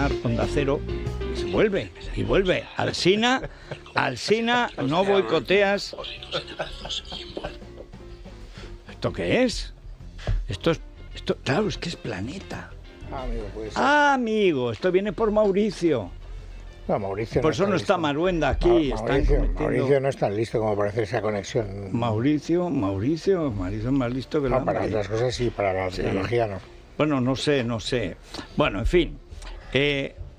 ganar Onda Cero, se vuelve, y vuelve. Alsina, no boicoteas. ¿Esto qué es? Esto, claro, es que es Planeta. Amigo, puede ser. Amigo, esto viene por Mauricio. No, Mauricio Por no eso no listo. está Maruenda aquí. Mauricio no es tan listo como para hacer esa conexión. Mauricio es más listo que la Para otras cosas sí, para la tecnología no. Bueno, no sé. Bueno, en fin.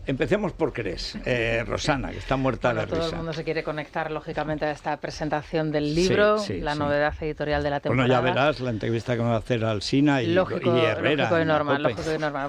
Empecemos por Cres. Rosana, que está muerta de risa. Todo el mundo se quiere conectar, lógicamente, a esta presentación del libro, la novedad editorial de la temporada. Bueno, ya verás la entrevista que me va a hacer Alsina y Herrera. Lógico y normal.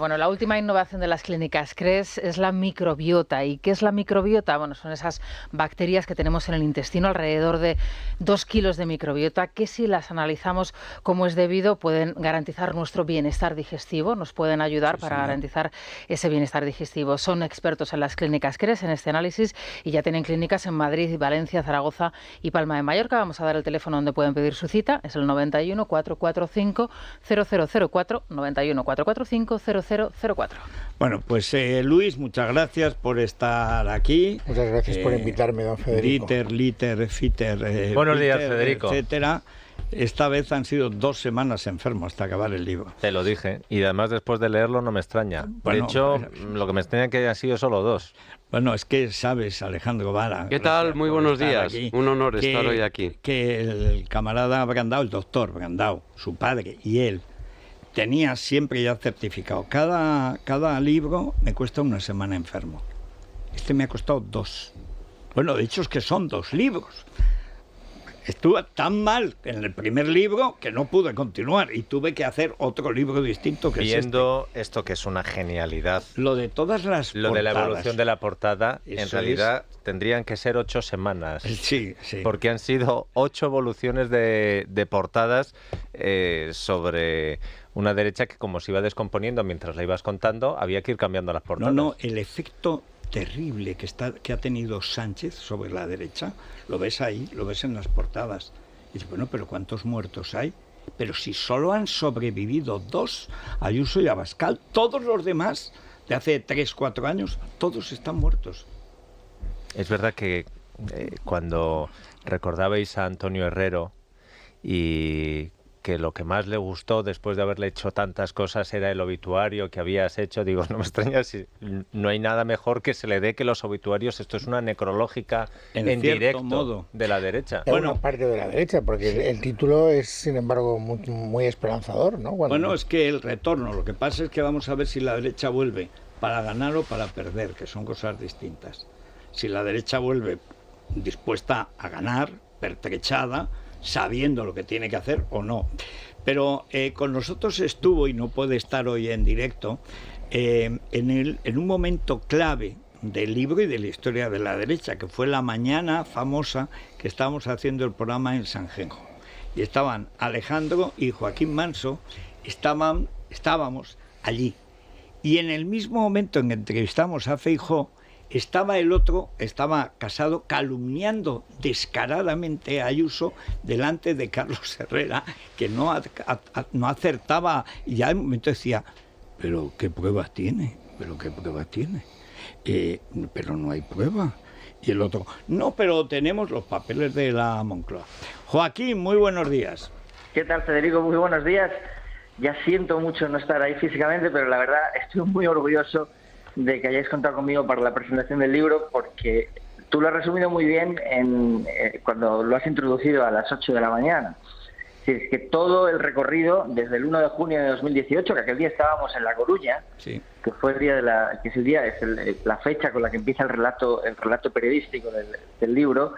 Bueno, la última innovación de las clínicas Cres es la microbiota. ¿Y qué es la microbiota? Bueno, son esas bacterias que tenemos en el intestino, alrededor de 2 kilos de microbiota, que si las analizamos como es debido, pueden garantizar nuestro bienestar digestivo, nos pueden ayudar para garantizar ese bienestar digestivo. Son expertos en las clínicas Cres en este análisis y ya tienen clínicas en Madrid, Valencia, Zaragoza y Palma de Mallorca. Vamos a dar el teléfono donde pueden pedir su cita, es el 91 445 0004, 91 445 0004. Bueno, pues Luis, muchas gracias por estar aquí. Muchas gracias por invitarme, don Federico. Fiter, buenos días, Federico. Etcétera. Esta vez han sido 2 semanas enfermo hasta acabar el libro. Te lo dije, y además después de leerlo no me extraña. Bueno, de hecho, lo que me extraña es que hayan sido solo 2. Bueno, es que sabes, Alejandro Vara. ¿Qué tal? Muy buenos días. Aquí, un honor estar hoy aquí. Que el camarada Brandao, el doctor Brandao, su padre y él, tenía siempre ya certificado. Cada libro me cuesta una semana enfermo. Este me ha costado 2. Bueno, de hecho es que son 2 libros. Estuve tan mal en el primer libro que no pude continuar y tuve que hacer otro libro distinto que Viendo esto que es una genialidad. Lo de todas las portadas. De la evolución de la portada, Eso en realidad tendrían que ser 8 semanas. Sí. Porque han sido 8 evoluciones de portadas sobre una derecha que, como se iba descomponiendo mientras la ibas contando, había que ir cambiando las portadas. No, el efecto terrible que ha tenido Sánchez sobre la derecha, lo ves ahí, lo ves en las portadas. Y dices, bueno, pero ¿cuántos muertos hay? Pero si solo han sobrevivido 2, Ayuso y Abascal, todos los demás, de hace 3-4 años, todos están muertos. Es verdad que cuando recordabais a Antonio Herrero y que lo que más le gustó después de haberle hecho tantas cosas era el obituario que habías hecho, digo, no me extraña si no hay nada mejor que se le dé que los obituarios, esto es una necrológica en directo modo de la derecha. Bueno, parte de la derecha, porque el título es, sin embargo, muy esperanzador, ¿no? Es que el retorno, lo que pasa es que vamos a ver si la derecha vuelve para ganar o para perder, que son cosas distintas. Si la derecha vuelve dispuesta a ganar, pertrechada, sabiendo lo que tiene que hacer o no. Pero con nosotros estuvo, y no puede estar hoy en directo, en un momento clave del libro y de la historia de la derecha, que fue la mañana famosa que estábamos haciendo el programa en Sanjenjo. Y estaban Alejandro y Joaquín Manso, estábamos allí. Y en el mismo momento en que entrevistamos a Feijóo, estaba el otro, estaba Casado, calumniando descaradamente a Ayuso delante de Carlos Herrera, que no acertaba, y ya en un momento decía, ¿pero qué pruebas tiene? Pero no hay prueba. Y el otro, no, pero tenemos los papeles de la Moncloa. Joaquín, muy buenos días. ¿Qué tal, Federico? Muy buenos días. Ya siento mucho no estar ahí físicamente, pero la verdad estoy muy orgulloso de que hayáis contado conmigo para la presentación del libro, porque tú lo has resumido muy bien cuando lo has introducido a las 8 de la mañana. Es que todo el recorrido, desde el 1 de junio de 2018, que aquel día estábamos en La Coruña, sí, que fue el día la fecha con la que empieza el relato periodístico del libro,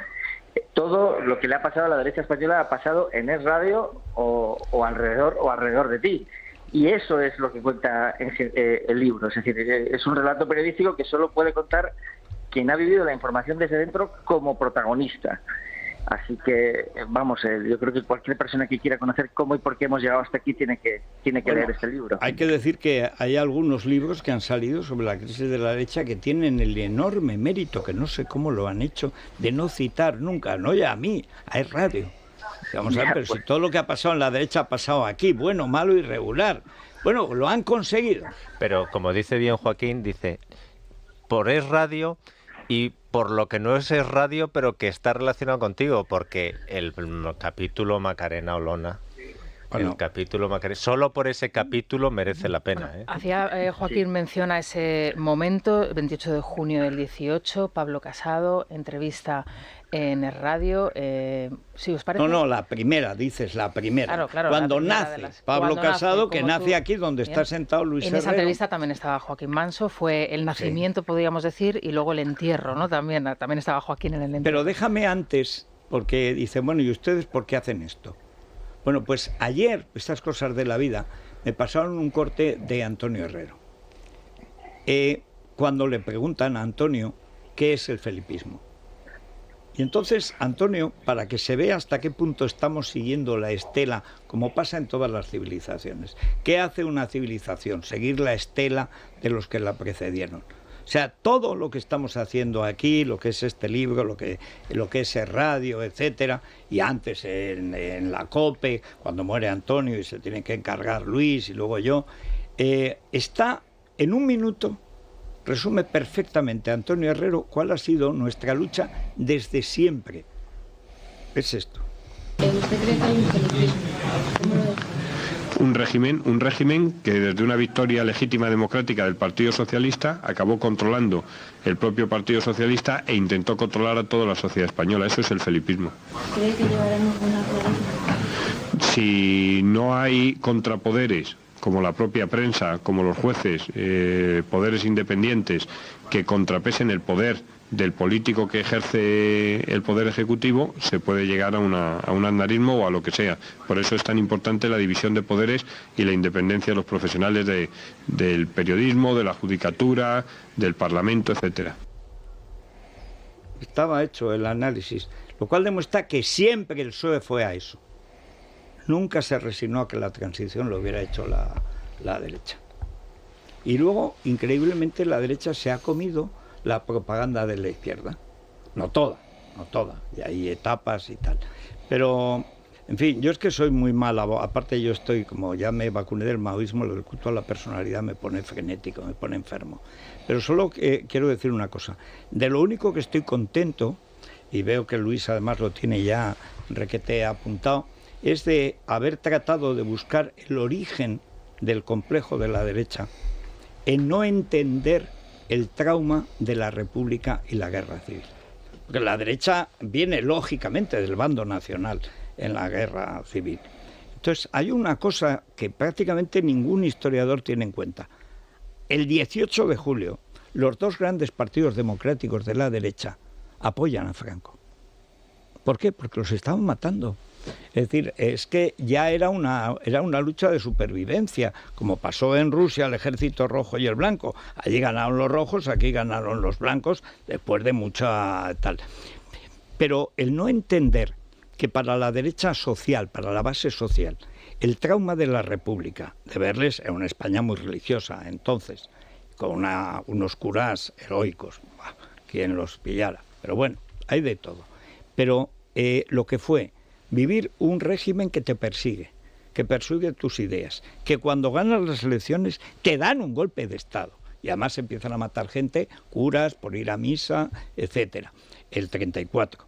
todo lo que le ha pasado a la derecha española ha pasado en Es Radio o alrededor de ti. Y eso es lo que cuenta el libro. Es decir, es un relato periodístico que solo puede contar quien ha vivido la información desde dentro como protagonista. Así que, vamos, yo creo que cualquier persona que quiera conocer cómo y por qué hemos llegado hasta aquí tiene que leer este libro. Hay que decir que hay algunos libros que han salido sobre la crisis de la derecha que tienen el enorme mérito, que no sé cómo lo han hecho, de no citar nunca, no ya a mí, a Es Radio. Vamos a ver, pero si todo lo que ha pasado en la derecha ha pasado aquí, bueno, malo y regular. Bueno, lo han conseguido. Pero como dice bien Joaquín, dice, por Es Radio y por lo que no es Radio, pero que está relacionado contigo, porque el capítulo Macarena Olona, el capítulo Macarena, solo por ese capítulo merece la pena. Hacía Joaquín mención a ese momento, 28 de junio del 18, Pablo Casado, entrevista en Es Radio. ¿Sí os parece? No, la primera, dices, la primera. Claro, cuando la nace primera Pablo Casado, nace, que nace tú, aquí donde bien, está sentado Luis En Herrero. esa entrevista también estaba Joaquín Manso, fue el nacimiento, podríamos decir, y luego el entierro, ¿no? También estaba Joaquín en el entierro. Pero déjame antes, porque dicen, bueno, ¿y ustedes por qué hacen esto? Bueno, pues ayer, estas cosas de la vida, me pasaron un corte de Antonio Herrero. Cuando le preguntan a Antonio qué es el felipismo. Y entonces, Antonio, para que se vea hasta qué punto estamos siguiendo la estela, como pasa en todas las civilizaciones. ¿Qué hace una civilización? Seguir la estela de los que la precedieron. O sea, todo lo que estamos haciendo aquí, lo que es este libro, lo que es el radio, etcétera, y antes en la COPE, cuando muere Antonio y se tiene que encargar Luis y luego yo, está en un minuto, resume perfectamente Antonio Herrero cuál ha sido nuestra lucha desde siempre. Es esto. ¿Usted cree que hay un felipismo? ¿Cómo lo define? Un régimen que desde una victoria legítima democrática del Partido Socialista acabó controlando el propio Partido Socialista e intentó controlar a toda la sociedad española. Eso es el felipismo. ¿Cree que llevaremos una realismo? Si no hay contrapoderes, como la propia prensa, como los jueces, poderes independientes, que contrapesen el poder del político que ejerce el poder ejecutivo, se puede llegar a un aznarismo o a lo que sea. Por eso es tan importante la división de poderes y la independencia de los profesionales del periodismo, de la judicatura, del Parlamento, etcétera. Estaba hecho el análisis, lo cual demuestra que siempre el PSOE fue a eso. Nunca se resignó a que la transición lo hubiera hecho la derecha. Y luego, increíblemente, la derecha se ha comido la propaganda de la izquierda. No toda, y hay etapas y tal. Pero, en fin, yo es que soy muy mal, aparte yo estoy, como ya me vacuné del maoísmo, lo del culto a la personalidad me pone frenético, me pone enfermo. Pero solo quiero decir una cosa, de lo único que estoy contento, y veo que Luis además lo tiene ya requete apuntado, es de haber tratado de buscar el origen del complejo de la derecha en no entender el trauma de la República y la Guerra Civil. Porque la derecha viene lógicamente del bando nacional en la Guerra Civil. Entonces hay una cosa que prácticamente ningún historiador tiene en cuenta. El 18 de julio, los dos grandes partidos democráticos de la derecha apoyan a Franco. ¿Por qué? Porque los estaban matando. Es decir, es que ya era una lucha de supervivencia, como pasó en Rusia el ejército rojo y el blanco. Allí ganaron los rojos, aquí ganaron los blancos, después de mucha tal. Pero el no entender que para la derecha social, para la base social, el trauma de la República, de verles en una España muy religiosa entonces, con unos curás heroicos, quien los pillara. Pero bueno, hay de todo. Pero lo que fue vivir un régimen que te persigue tus ideas, que cuando ganas las elecciones te dan un golpe de Estado y además empiezan a matar gente, curas por ir a misa, etcétera. El 34,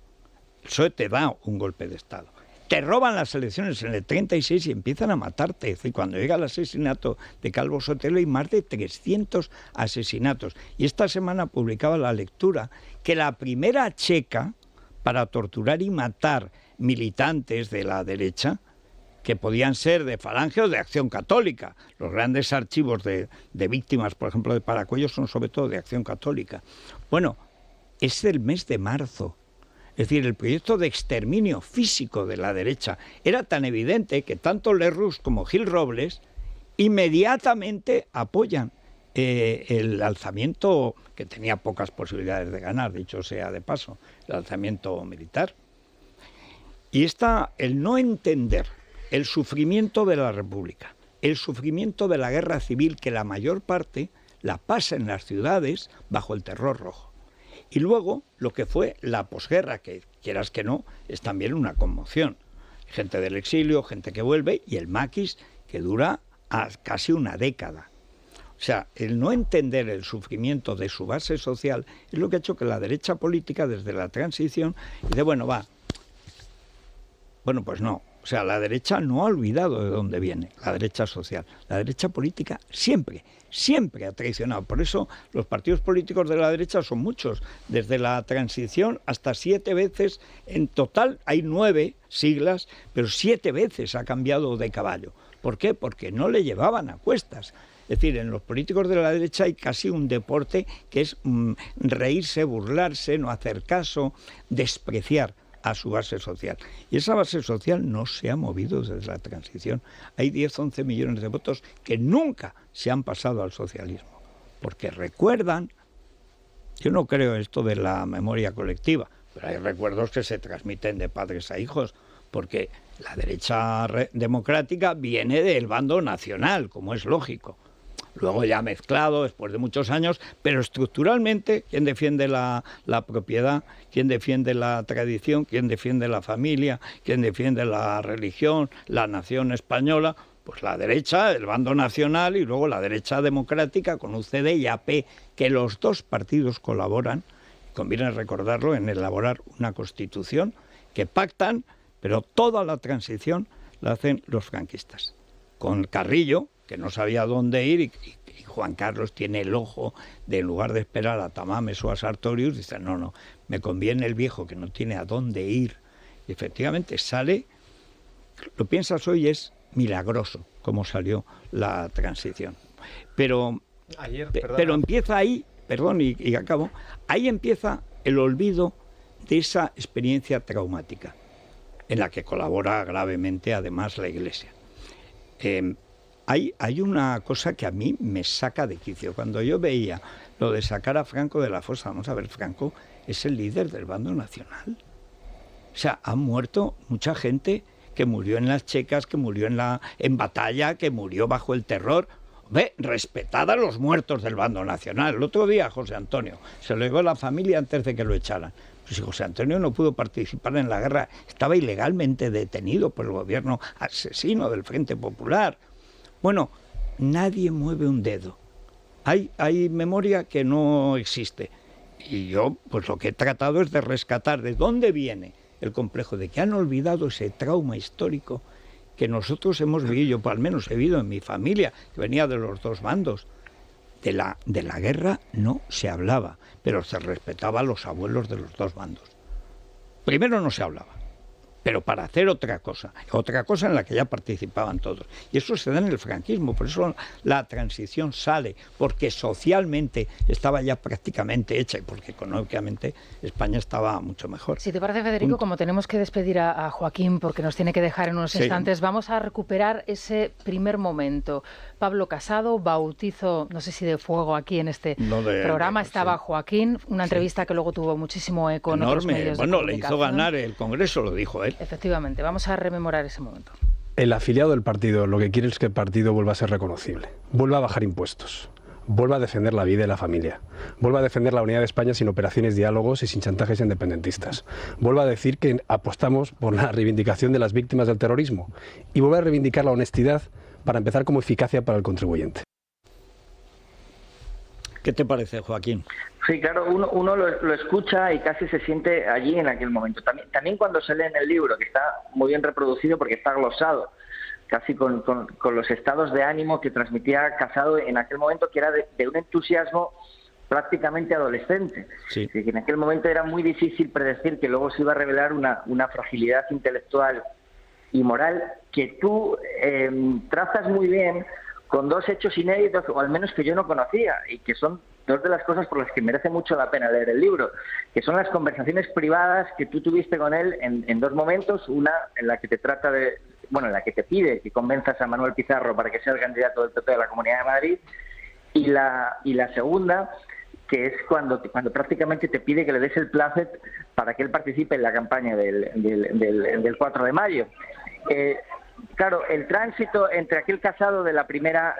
el PSOE te da un golpe de Estado. Te roban las elecciones en el 36 y empiezan a matarte. Es decir, cuando llega el asesinato de Calvo Sotelo hay más de 300 asesinatos. Y esta semana publicaba La Lectura que la primera checa para torturar y matar militantes de la derecha, que podían ser de Falange o de Acción Católica. Los grandes archivos de víctimas, por ejemplo, de Paracuellos, son sobre todo de Acción Católica. Bueno, es el mes de marzo. Es decir, el proyecto de exterminio físico de la derecha era tan evidente que tanto Lerroux como Gil Robles inmediatamente apoyan el alzamiento, que tenía pocas posibilidades de ganar, dicho sea de paso, el alzamiento militar. Y el no entender el sufrimiento de la República, el sufrimiento de la guerra civil, que la mayor parte la pasa en las ciudades bajo el terror rojo. Y luego lo que fue la posguerra, que quieras que no, es también una conmoción. Gente del exilio, gente que vuelve, y el maquis, que dura casi una década. O sea, el no entender el sufrimiento de su base social es lo que ha hecho que la derecha política, desde la transición, dice, bueno, va. Bueno, pues no. O sea, la derecha no ha olvidado de dónde viene, la derecha social. La derecha política siempre ha traicionado. Por eso los partidos políticos de la derecha son muchos. Desde la transición hasta 7 veces, en total hay 9 siglas, pero 7 veces ha cambiado de caballo. ¿Por qué? Porque no le llevaban a cuestas. Es decir, en los políticos de la derecha hay casi un deporte que es reírse, burlarse, no hacer caso, despreciar a su base social. Y esa base social no se ha movido desde la transición. Hay 10-11 millones de votos que nunca se han pasado al socialismo, porque recuerdan, yo no creo esto de la memoria colectiva, pero hay recuerdos que se transmiten de padres a hijos, porque la derecha democrática viene del bando nacional, como es lógico. Luego ya mezclado después de muchos años, pero estructuralmente, ¿quién defiende la propiedad? ¿Quién defiende la tradición? ¿Quién defiende la familia? ¿Quién defiende la religión? La nación española. Pues la derecha, el bando nacional, y luego la derecha democrática con UCD y AP, que los dos partidos colaboran, conviene recordarlo, en elaborar una constitución que pactan, pero toda la transición la hacen los franquistas. Con Carrillo, que no sabía dónde ir, y Juan Carlos tiene el ojo de, en lugar de esperar a Tamames o a Sartorius, dice, no, me conviene el viejo que no tiene a dónde ir. Y efectivamente sale, lo piensas hoy, es milagroso cómo salió la transición. Pero empieza ahí, perdón, y acabo, ahí empieza el olvido de esa experiencia traumática, en la que colabora gravemente además la Iglesia. Hay una cosa que a mí me saca de quicio. Cuando yo veía lo de sacar a Franco de la fosa, vamos a ver, Franco es el líder del bando nacional. O sea, ha muerto mucha gente que murió en las checas, que murió en batalla, que murió bajo el terror. Ve, respetad a los muertos del bando nacional. El otro día José Antonio se lo llevó a la familia antes de que lo echaran. Pues si José Antonio no pudo participar en la guerra, estaba ilegalmente detenido por el gobierno asesino del Frente Popular. Bueno, nadie mueve un dedo. Hay memoria que no existe. Y yo, pues lo que he tratado es de rescatar de dónde viene el complejo de que han olvidado ese trauma histórico que nosotros hemos vivido, yo al menos he vivido en mi familia, que venía de los dos bandos. De la guerra no se hablaba, pero se respetaba a los abuelos de los dos bandos. Primero no se hablaba, pero para hacer otra cosa en la que ya participaban todos. Y eso se da en el franquismo, por eso la transición sale, porque socialmente estaba ya prácticamente hecha y porque económicamente España estaba mucho mejor. Si te parece, Federico, como tenemos que despedir a Joaquín porque nos tiene que dejar en unos instantes, vamos a recuperar ese primer momento. Pablo Casado, bautizo, no sé si de fuego aquí en este programa, estaba Joaquín, una entrevista que luego tuvo muchísimo eco en otros medios de comunicación. Le hizo ganar el Congreso, lo dijo él. Efectivamente, vamos a rememorar ese momento. El afiliado del partido lo que quiere es que el partido vuelva a ser reconocible, vuelva a bajar impuestos, vuelva a defender la vida y la familia, vuelva a defender la unidad de España sin operaciones, diálogos y sin chantajes independentistas, vuelva a decir que apostamos por la reivindicación de las víctimas del terrorismo y vuelva a reivindicar la honestidad para empezar como eficacia para el contribuyente. ¿Qué te parece, Joaquín? Sí, claro, uno lo escucha y casi se siente allí en aquel momento. También cuando se lee en el libro, que está muy bien reproducido porque está glosado, casi con los estados de ánimo que transmitía Casado en aquel momento, que era de un entusiasmo prácticamente adolescente. Sí. Que en aquel momento era muy difícil predecir que luego se iba a revelar una fragilidad intelectual y moral que tú trazas muy bien con dos hechos inéditos, o al menos que yo no conocía, y que son dos de las cosas por las que merece mucho la pena leer el libro, que son las conversaciones privadas que tú tuviste con él en dos momentos, una en la que te trata en la que te pide que convenzas a Manuel Pizarro para que sea el candidato del PP de la Comunidad de Madrid, y la segunda, que es cuando prácticamente te pide que le des el plácet para que él participe en la campaña del 4 de mayo. Claro, el tránsito entre aquel Casado de la primera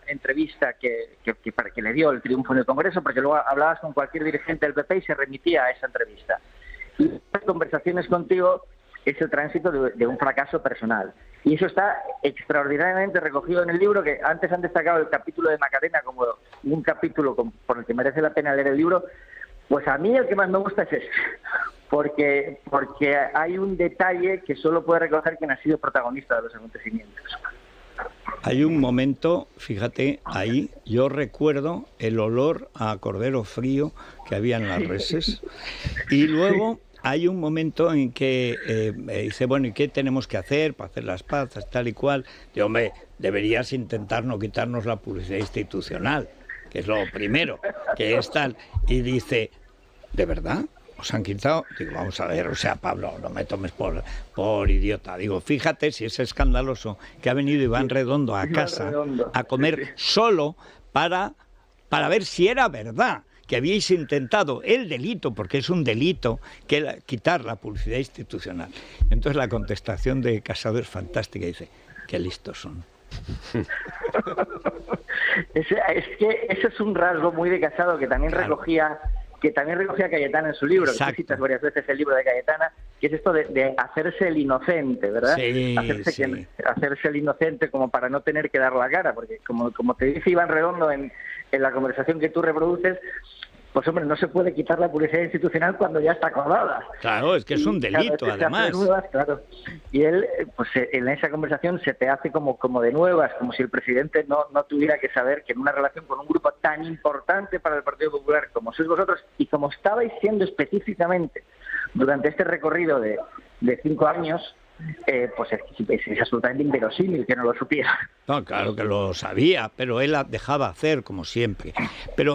entrevista que le dio el triunfo en el Congreso, porque luego hablabas con cualquier dirigente del PP y se remitía a esa entrevista. Y las conversaciones contigo es el tránsito de un fracaso personal. Y eso está extraordinariamente recogido en el libro, que antes han destacado el capítulo de Macarena como un capítulo por el que merece la pena leer el libro. Pues a mí el que más me gusta es ese, porque hay un detalle que solo puede recoger quien ha sido protagonista de los acontecimientos. Hay un momento, fíjate, ahí yo recuerdo el olor a cordero frío que había en las reses, y luego hay un momento en que dice, bueno, ¿y qué tenemos que hacer para hacer las paces, tal y cual? Digo, hombre, deberías intentar no quitarnos la publicidad institucional, que es lo primero, que es tal. Y dice, ¿de verdad? ¿Os han quitado? Digo, vamos a ver, o sea, Pablo, no me tomes por idiota. Digo, fíjate si es escandaloso que ha venido Iván Redondo a casa a comer solo para ver si era verdad que habíais intentado el delito, porque es un delito, quitar la publicidad institucional. Entonces la contestación de Casado es fantástica, dice, qué listos son. Es que eso es un rasgo muy de Casado que también recogía Cayetana en su libro. Exacto. Que citas varias veces el libro de Cayetana, que es esto de hacerse el inocente, ¿verdad? Sí, hacerse el inocente como para no tener que dar la cara, porque como te dice Iván Redondo en la conversación que tú reproduces, pues hombre, no se puede quitar la publicidad institucional cuando ya está acordada. Claro, es que es un delito, además. Claro. Y él, pues en esa conversación se te hace como de nuevas, como si el presidente no tuviera que saber que en una relación con un grupo tan importante para el Partido Popular como sois vosotros, y como estabais siendo específicamente durante este recorrido de 5 años, pues es absolutamente inverosímil que no lo supiera. No, claro que lo sabía, pero él la dejaba hacer, como siempre.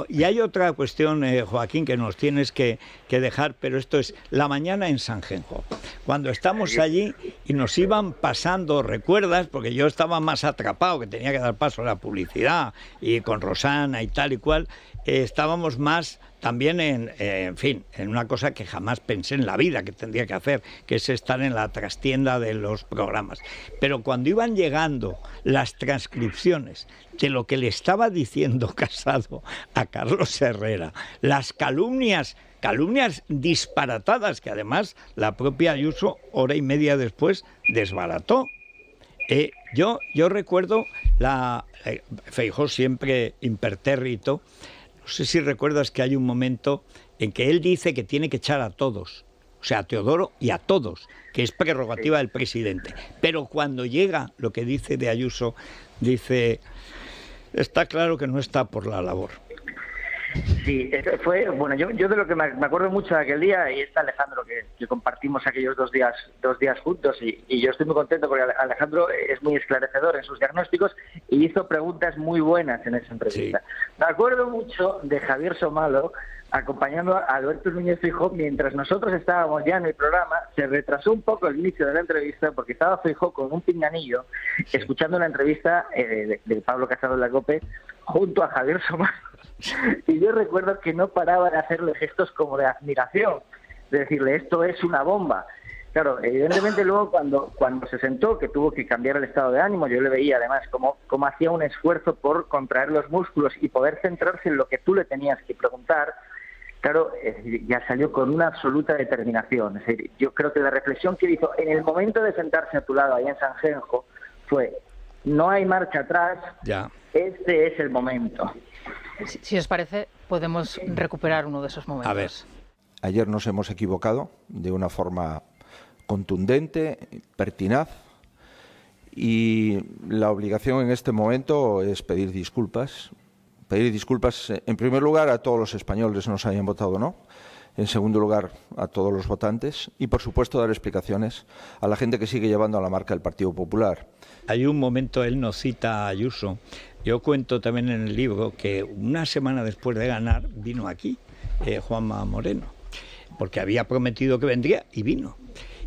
Y hay otra cuestión, Joaquín, que nos tienes que dejar, pero esto es la mañana en Sanjenjo. Cuando estamos allí y nos iban pasando, ¿recuerdas? Porque yo estaba más atrapado, que tenía que dar paso a la publicidad, y con Rosana y tal y cual, estábamos más también en una cosa que jamás pensé en la vida que tendría que hacer, que es estar en la trastienda de los programas. Pero cuando iban llegando las transcripciones de lo que le estaba diciendo Casado a Carlos Herrera, las calumnias disparatadas que además la propia Ayuso, hora y media después, desbarató. Yo recuerdo Feijóo siempre impertérrito. No sé si recuerdas que hay un momento en que él dice que tiene que echar a todos, o sea, a Teodoro y a todos, que es prerrogativa del presidente. Pero cuando llega lo que dice de Ayuso, dice, está claro que no está por la labor. Sí, fue, bueno, yo de lo que me acuerdo mucho de aquel día, y está Alejandro, que compartimos aquellos dos días juntos, y yo estoy muy contento porque Alejandro es muy esclarecedor en sus diagnósticos y hizo preguntas muy buenas en esa entrevista. Sí. Me acuerdo mucho de Javier Somalo acompañando a Alberto Núñez Feijóo mientras nosotros estábamos ya en el programa. Se retrasó un poco el inicio de la entrevista porque estaba Feijóo con un pinganillo escuchando la entrevista de Pablo Casado en la COPE junto a Javier Somalo. Y yo recuerdo que no paraba de hacerle gestos como de admiración, de decirle, esto es una bomba. Claro, evidentemente luego cuando se sentó, que tuvo que cambiar el estado de ánimo, yo le veía además cómo hacía un esfuerzo por contraer los músculos y poder centrarse en lo que tú le tenías que preguntar. Claro, ya salió con una absoluta determinación. Es decir, yo creo que la reflexión que hizo en el momento de sentarse a tu lado ahí en Sanjenjo fue, no hay marcha atrás, este es el momento. Si os parece, podemos recuperar uno de esos momentos. A ver. Ayer nos hemos equivocado de una forma contundente, pertinaz, y la obligación en este momento es pedir disculpas. Pedir disculpas, en primer lugar, a todos los españoles, nos hayan votado o no. En segundo lugar, a todos los votantes. Y, por supuesto, dar explicaciones a la gente que sigue llevando a la marca del Partido Popular. Hay un momento, él nos cita a Ayuso. Yo cuento también en el libro que una semana después de ganar vino aquí Juanma Moreno, porque había prometido que vendría y vino.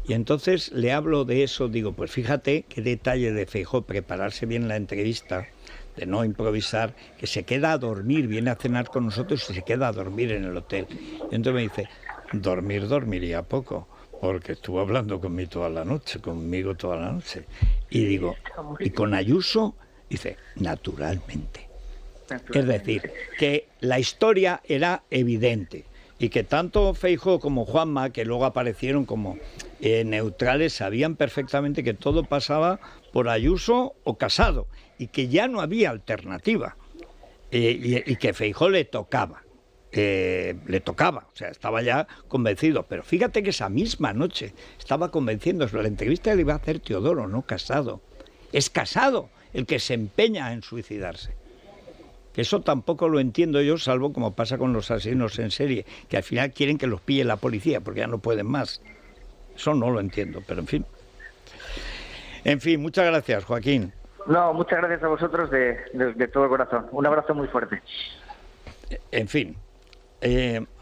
Y entonces le hablo de eso, digo, pues fíjate qué detalle de Feijóo, prepararse bien la entrevista, de no improvisar, que se queda a dormir, viene a cenar con nosotros y se queda a dormir en el hotel. Y entonces me dice, dormiría poco, porque estuvo hablando conmigo toda la noche. Y digo, ¿y con Ayuso? Dice, naturalmente. Es decir, que la historia era evidente y que tanto Feijóo como Juanma, que luego aparecieron como neutrales sabían perfectamente que todo pasaba por Ayuso o Casado y que ya no había alternativa y que Feijóo le tocaba, o sea, estaba ya convencido. Pero fíjate que esa misma noche estaba convenciéndose. La entrevista le iba a hacer Teodoro, no Casado. Es Casado el que se empeña en suicidarse. Eso tampoco lo entiendo yo, salvo como pasa con los asesinos en serie, que al final quieren que los pille la policía porque ya no pueden más. Eso no lo entiendo, pero en fin. En fin, muchas gracias, Joaquín. No, muchas gracias a vosotros de todo corazón. Un abrazo muy fuerte. En fin.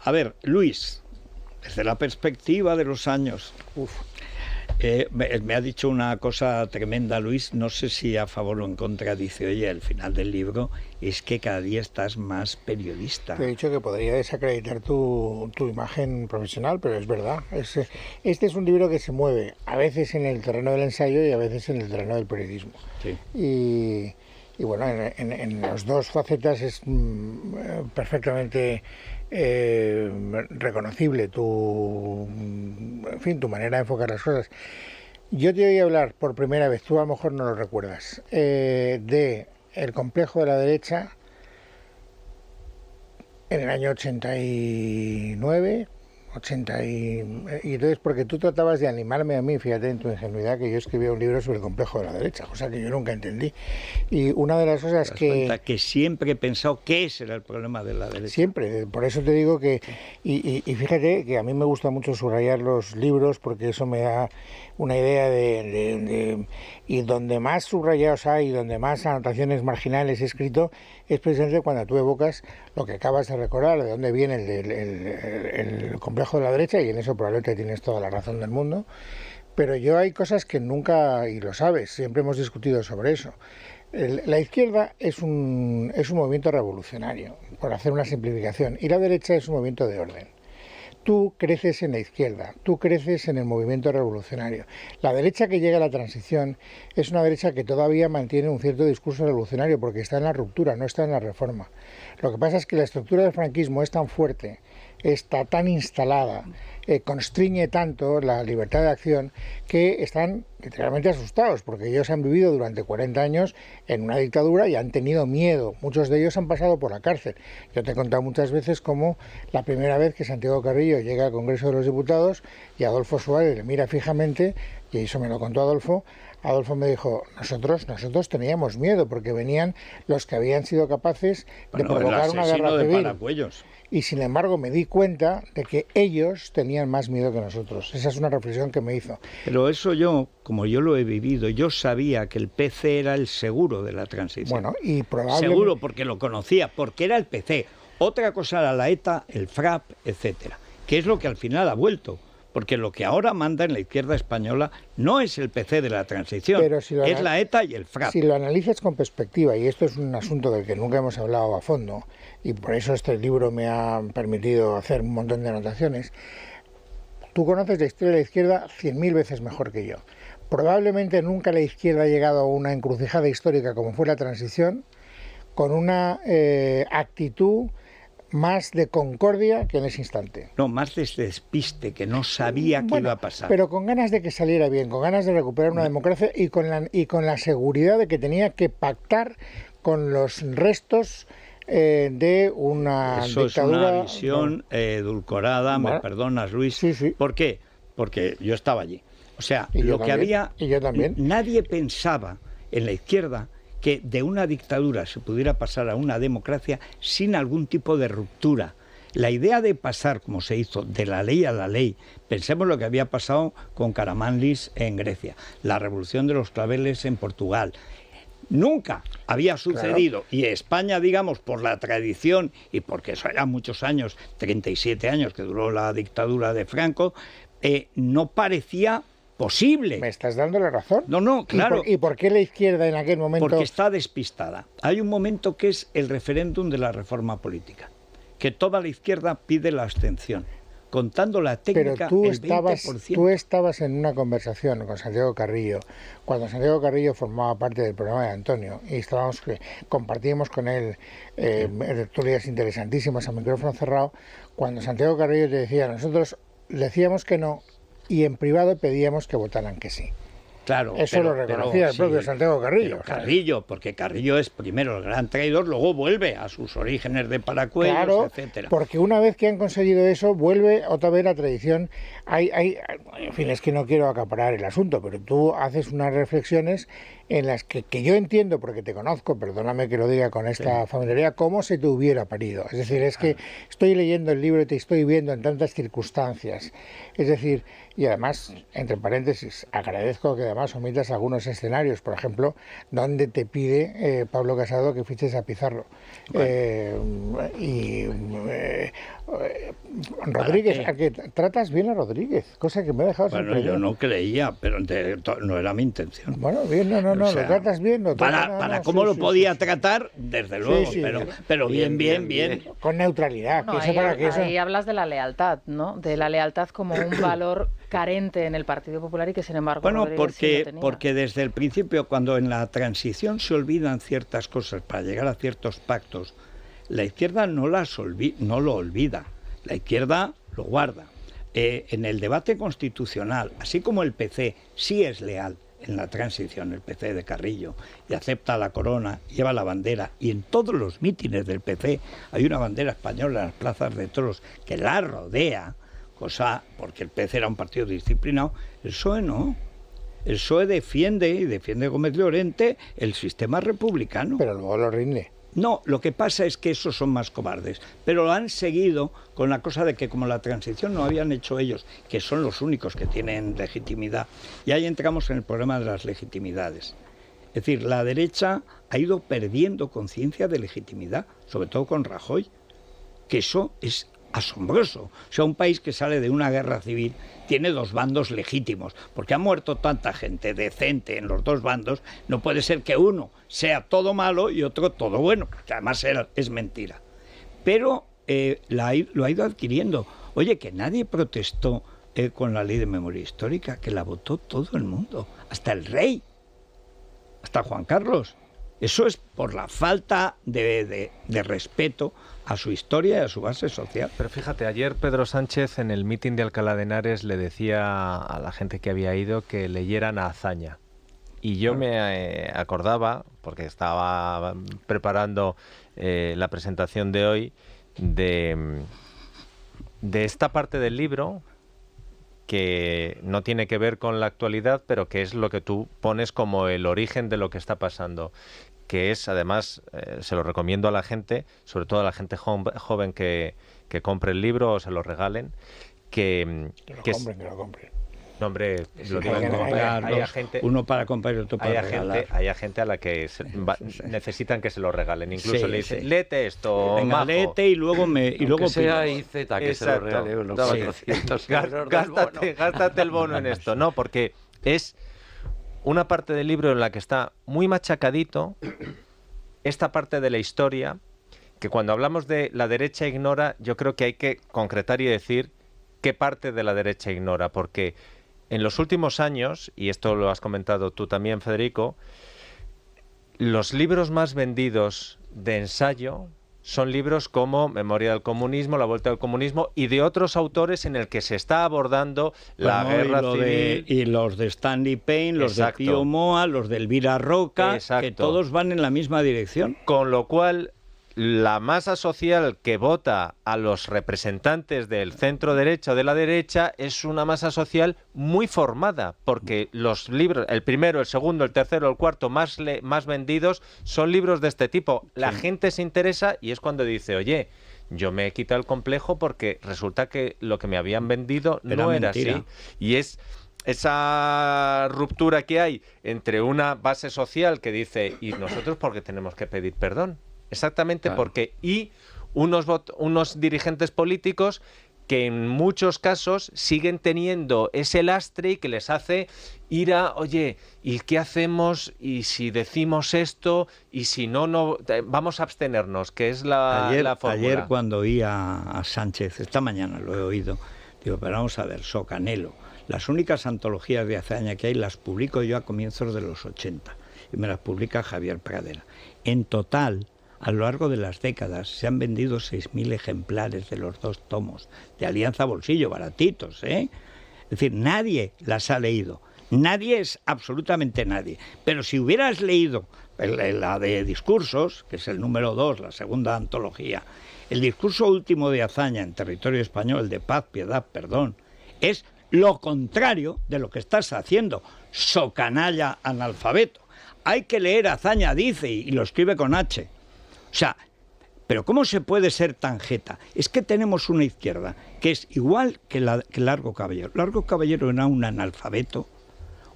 A ver, Luis, desde la perspectiva de los años... me ha dicho una cosa tremenda, Luis, no sé si a favor o en contra, dice, oye, al final del libro es que cada día estás más periodista. Te he dicho que podría desacreditar tu imagen profesional, pero es verdad. Este es un libro que se mueve a veces en el terreno del ensayo y a veces en el terreno del periodismo. Sí. Y bueno, en las dos facetas es perfectamente reconocible tu manera de enfocar las cosas. Yo te oí hablar por primera vez, tú a lo mejor no lo recuerdas, de el complejo de la derecha en el año 89, y entonces porque tú tratabas de animarme a mí, fíjate en tu ingenuidad, que yo escribía un libro sobre el complejo de la derecha, cosa que yo nunca entendí. Y una de las cosas que siempre he pensado que ese era el problema de la derecha. Siempre, por eso te digo que, y fíjate que a mí me gusta mucho subrayar los libros porque eso me da una idea y donde más subrayados hay, donde más anotaciones marginales he escrito, es precisamente cuando tú evocas lo que acabas de recordar, de dónde viene el complejo de la derecha, y en eso probablemente tienes toda la razón del mundo, pero yo hay cosas que nunca, y lo sabes, siempre hemos discutido sobre eso. La izquierda es un movimiento revolucionario, por hacer una simplificación, y la derecha es un movimiento de orden. Tú creces en la izquierda, tú creces en el movimiento revolucionario. La derecha que llega a la transición es una derecha que todavía mantiene un cierto discurso revolucionario porque está en la ruptura, no está en la reforma. Lo que pasa es que la estructura del franquismo es tan fuerte, está tan instalada, constriñe tanto la libertad de acción, que están literalmente asustados, porque ellos han vivido durante 40 años en una dictadura y han tenido miedo. Muchos de ellos han pasado por la cárcel. Yo te he contado muchas veces cómo la primera vez que Santiago Carrillo llega al Congreso de los Diputados y Adolfo Suárez le mira fijamente, y eso me lo contó Adolfo me dijo, nosotros teníamos miedo porque venían los que habían sido capaces de provocar una guerra civil. Y sin embargo me di cuenta de que ellos tenían más miedo que nosotros. Esa es una reflexión que me hizo. Pero eso yo, como yo lo he vivido, yo sabía que el PC era el seguro de la transición. Bueno, y probablemente... Seguro porque lo conocía, porque era el PC. Otra cosa era la ETA, el FRAP, etcétera. Que es lo que al final ha vuelto. Porque lo que ahora manda en la izquierda española no es el PC de la transición, es la ETA y el FRAP. Si lo analizas con perspectiva, y esto es un asunto del que nunca hemos hablado a fondo, y por eso este libro me ha permitido hacer un montón de anotaciones, tú conoces la historia de la izquierda 100.000 veces mejor que yo. Probablemente nunca la izquierda ha llegado a una encrucijada histórica como fue la transición, con una actitud más de concordia que en ese instante. No, más de despiste, que no sabía qué iba a pasar. Pero con ganas de que saliera bien, con ganas de recuperar una democracia y con la seguridad de que tenía que pactar con los restos de una Eso dictadura... es una visión edulcorada, bueno, me perdonas, Luis. Sí, sí. ¿Por qué? Porque yo estaba allí. O sea, lo que había... Y yo también. Nadie pensaba en la izquierda que de una dictadura se pudiera pasar a una democracia sin algún tipo de ruptura. La idea de pasar, como se hizo, de la ley a la ley, pensemos lo que había pasado con Karamanlis en Grecia, la revolución de los claveles en Portugal. Nunca había sucedido, claro. Y España, digamos, por la tradición y porque eso ya muchos años, 37 años que duró la dictadura de Franco, no parecía posible. ¿Me estás dando la razón? No, claro. ¿Y por qué la izquierda en aquel momento...? Porque está despistada. Hay un momento que es el referéndum de la reforma política, que toda la izquierda pide la abstención, contando la técnica. Pero el 20%. Tú estabas en una conversación con Santiago Carrillo, cuando Santiago Carrillo formaba parte del programa de Antonio, y compartíamos con él tertulias interesantísimas a micrófono cerrado, cuando Santiago Carrillo te decía, nosotros decíamos que no y en privado pedíamos que votaran que sí. Claro, eso lo reconocía el propio Santiago Carrillo. Pero Carrillo, porque Carrillo es primero el gran traidor, luego vuelve a sus orígenes de Paracuellos, claro, etcétera. Porque una vez que han conseguido eso, vuelve otra vez la tradición. En fin, es que no quiero acaparar el asunto, pero tú haces unas reflexiones en las que yo entiendo, porque te conozco, perdóname que lo diga con esta familiaridad, cómo se te hubiera parido. Es decir, es que estoy leyendo el libro y te estoy viendo en tantas circunstancias. Es decir, y además, entre paréntesis, agradezco que además omitas algunos escenarios, por ejemplo, donde te pide Pablo Casado que fiches a Pizarro. Rodríguez, a que tratas bien a Rodríguez, cosa que me ha dejado sorprendido. Yo no creía, pero no era mi intención. Bueno, bien, no, lo tratas bien. Para cómo lo podía tratar, desde luego, pero bien. Con neutralidad. No, ahí hablas de la lealtad, ¿no? De la lealtad como un valor carente en el Partido Popular y que sin embargo porque desde el principio, cuando en la transición se olvidan ciertas cosas para llegar a ciertos pactos, la izquierda no lo olvida, la izquierda lo guarda. En el debate constitucional, así como el PC sí es leal en la transición, el PC de Carrillo, y acepta la corona, lleva la bandera, y en todos los mítines del PC hay una bandera española en las plazas de toros que la rodea, cosa porque el PC era un partido disciplinado. El PSOE no. El PSOE defiende Gómez Llorente el sistema republicano. Pero luego lo rinde. No, lo que pasa es que esos son más cobardes, pero lo han seguido con la cosa de que como la transición no habían hecho ellos, que son los únicos que tienen legitimidad, y ahí entramos en el problema de las legitimidades. Es decir, la derecha ha ido perdiendo conciencia de legitimidad, sobre todo con Rajoy, que eso es asombroso. O sea, un país que sale de una guerra civil tiene dos bandos legítimos, porque ha muerto tanta gente decente en los dos bandos, no puede ser que uno sea todo malo y otro todo bueno, que además es mentira. Pero lo ha ido adquiriendo. Oye, que nadie protestó con la ley de memoria histórica, que la votó todo el mundo, hasta el rey, hasta Juan Carlos. Eso es por la falta de respeto a su historia y a su base social. Pero fíjate, ayer Pedro Sánchez en el mitin de Alcalá de Henares le decía a la gente que había ido que leyeran a Azaña. Y yo me acordaba, porque estaba preparando la presentación de hoy, de esta parte del libro que no tiene que ver con la actualidad, pero que es lo que tú pones como el origen de lo que está pasando, que es, además, se lo recomiendo a la gente, sobre todo a la gente joven que compre el libro o se lo regalen, que lo compren. No, hombre, lo digo hay gente, uno para comprar y otro para regalar. Hay gente a la que necesitan que se regalen. Incluso le dicen, léete esto, venga, majo. Léete y luego sea IZ que se lo regale unos 400 euros. Gástate el bono en esto, ¿no? Porque es una parte del libro en la que está muy machacadito esta parte de la historia, que cuando hablamos de la derecha ignora, yo creo que hay que concretar y decir qué parte de la derecha ignora, porque en los últimos años, y esto lo has comentado tú también, Federico, los libros más vendidos de ensayo son libros como Memoria del comunismo, La vuelta del comunismo, y de otros autores en el que se está abordando la guerra civil. Y los de Stanley Payne, los de Pío Moa, los de Elvira Roca, que todos van en la misma dirección. Con lo cual, la masa social que vota a los representantes del centro derecha o de la derecha es una masa social muy formada, porque los libros, el primero, el segundo, el tercero, el cuarto más vendidos son libros de este tipo. La gente se interesa y es cuando dice, oye, yo me he quitado el complejo porque resulta que lo que me habían vendido no era así. Y es esa ruptura que hay entre una base social que dice, ¿y nosotros por qué tenemos que pedir perdón? Exactamente, porque unos dirigentes políticos que en muchos casos siguen teniendo ese lastre y que les hace ir a, oye, ¿y qué hacemos? ¿Y si decimos esto? ¿Y si no vamos a abstenernos? Que es la fórmula. Ayer cuando oí a Sánchez, esta mañana lo he oído, digo, pero vamos a ver, Socanelo, las únicas antologías de Azaña que hay las publico yo a comienzos de los 80 y me las publica Javier Pradera. En total, a lo largo de las décadas se han vendido 6.000 ejemplares de los dos tomos de Alianza Bolsillo, baratitos, Es decir, nadie las ha leído. Nadie es absolutamente nadie. Pero si hubieras leído la de discursos, que es el número 2, la segunda antología, el discurso último de Azaña en territorio español, de paz, piedad, perdón, es lo contrario de lo que estás haciendo, socanalla analfabeto. Hay que leer Azaña, dice, y lo escribe con H. O sea, pero ¿cómo se puede ser tan jeta? Es que tenemos una izquierda que es igual que Largo Caballero. Largo Caballero era un analfabeto,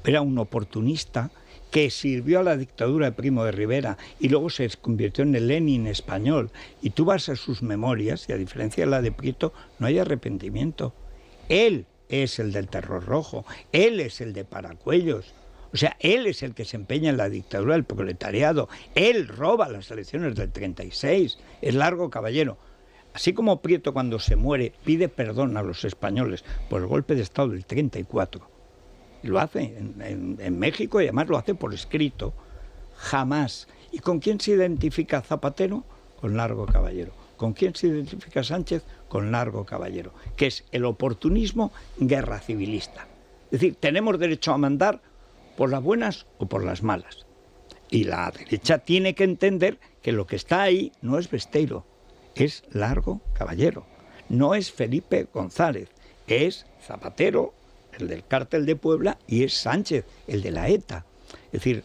era un oportunista que sirvió a la dictadura de Primo de Rivera y luego se convirtió en el Lenin español. Y tú vas a sus memorias y a diferencia de la de Prieto no hay arrepentimiento. Él es el del terror rojo, él es el de Paracuellos. O sea, él es el que se empeña en la dictadura del proletariado. Él roba las elecciones del 36. Es Largo Caballero. Así como Prieto cuando se muere pide perdón a los españoles por el golpe de Estado del 34. Y lo hace en México y además lo hace por escrito. Jamás. ¿Y con quién se identifica Zapatero? Con Largo Caballero. ¿Con quién se identifica Sánchez? Con Largo Caballero. Que es el oportunismo guerra civilista. Es decir, tenemos derecho a mandar por las buenas o por las malas. Y la derecha tiene que entender que lo que está ahí no es Besteiro, es Largo Caballero. No es Felipe González, es Zapatero, el del Cártel de Puebla, y es Sánchez, el de la ETA. Es decir,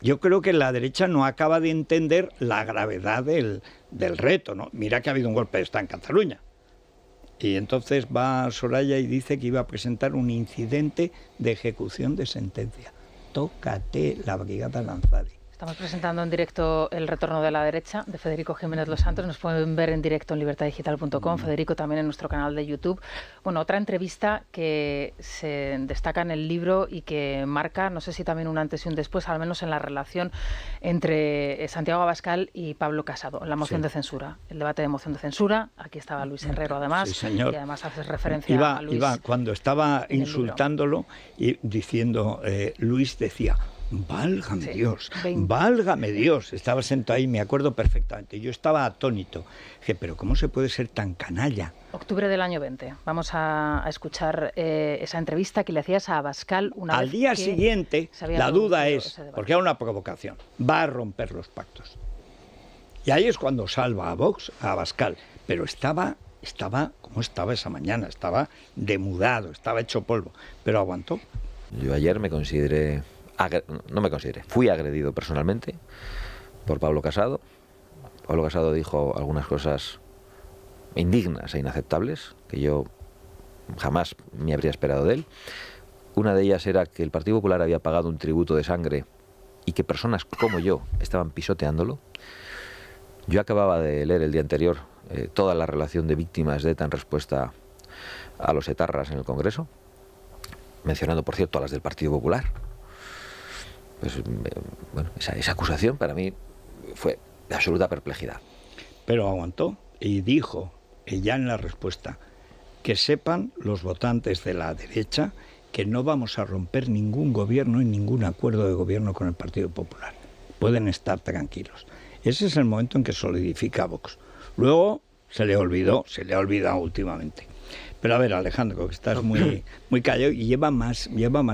yo creo que la derecha no acaba de entender la gravedad del reto, ¿no? Mira que ha habido un golpe de Estado en Cataluña. Y entonces va Soraya y dice que iba a presentar un incidente de ejecución de sentencia. Tócate la brigada Lanzadi. Estamos presentando en directo El retorno de la derecha, de Federico Jiménez Los Santos. Nos pueden ver en directo en libertadigital.com. Federico también en nuestro canal de YouTube. Bueno, otra entrevista que se destaca en el libro y que marca, no sé si también un antes y un después, al menos en la relación entre Santiago Abascal y Pablo Casado, la moción de censura, el debate de moción de censura. Aquí estaba Luis Herrero, además, sí, señor. Y además haces referencia a Luis. Cuando estaba insultándolo y diciendo, Luis decía: válgame Dios, válgame Dios. Estaba sentado ahí, me acuerdo perfectamente. Yo estaba atónito. Dije, pero ¿cómo se puede ser tan canalla? Octubre del año 20. Vamos a escuchar esa entrevista que le hacías a Abascal una vez. Al día siguiente, la duda es, porque era una provocación, va a romper los pactos. Y ahí es cuando salva a Vox, a Abascal. Pero estaba como estaba esa mañana, estaba demudado, estaba hecho polvo. Pero aguantó. Yo ayer fui agredido personalmente por Pablo Casado. Pablo Casado dijo algunas cosas indignas e inaceptables que yo jamás me habría esperado de él. Una de ellas era que el Partido Popular había pagado un tributo de sangre y que personas como yo estaban pisoteándolo. Yo acababa de leer el día anterior toda la relación de víctimas de ETA en respuesta a los etarras en el Congreso, mencionando, por cierto, a las del Partido Popular. Pues, bueno, esa acusación para mí fue de absoluta perplejidad. Pero aguantó y dijo, ya en la respuesta, que sepan los votantes de la derecha que no vamos a romper ningún gobierno y ningún acuerdo de gobierno con el Partido Popular. Pueden estar tranquilos. Ese es el momento en que solidifica Vox. Luego se le ha olvidado últimamente. Pero a ver, Alejandro, que estás muy callado y lleva más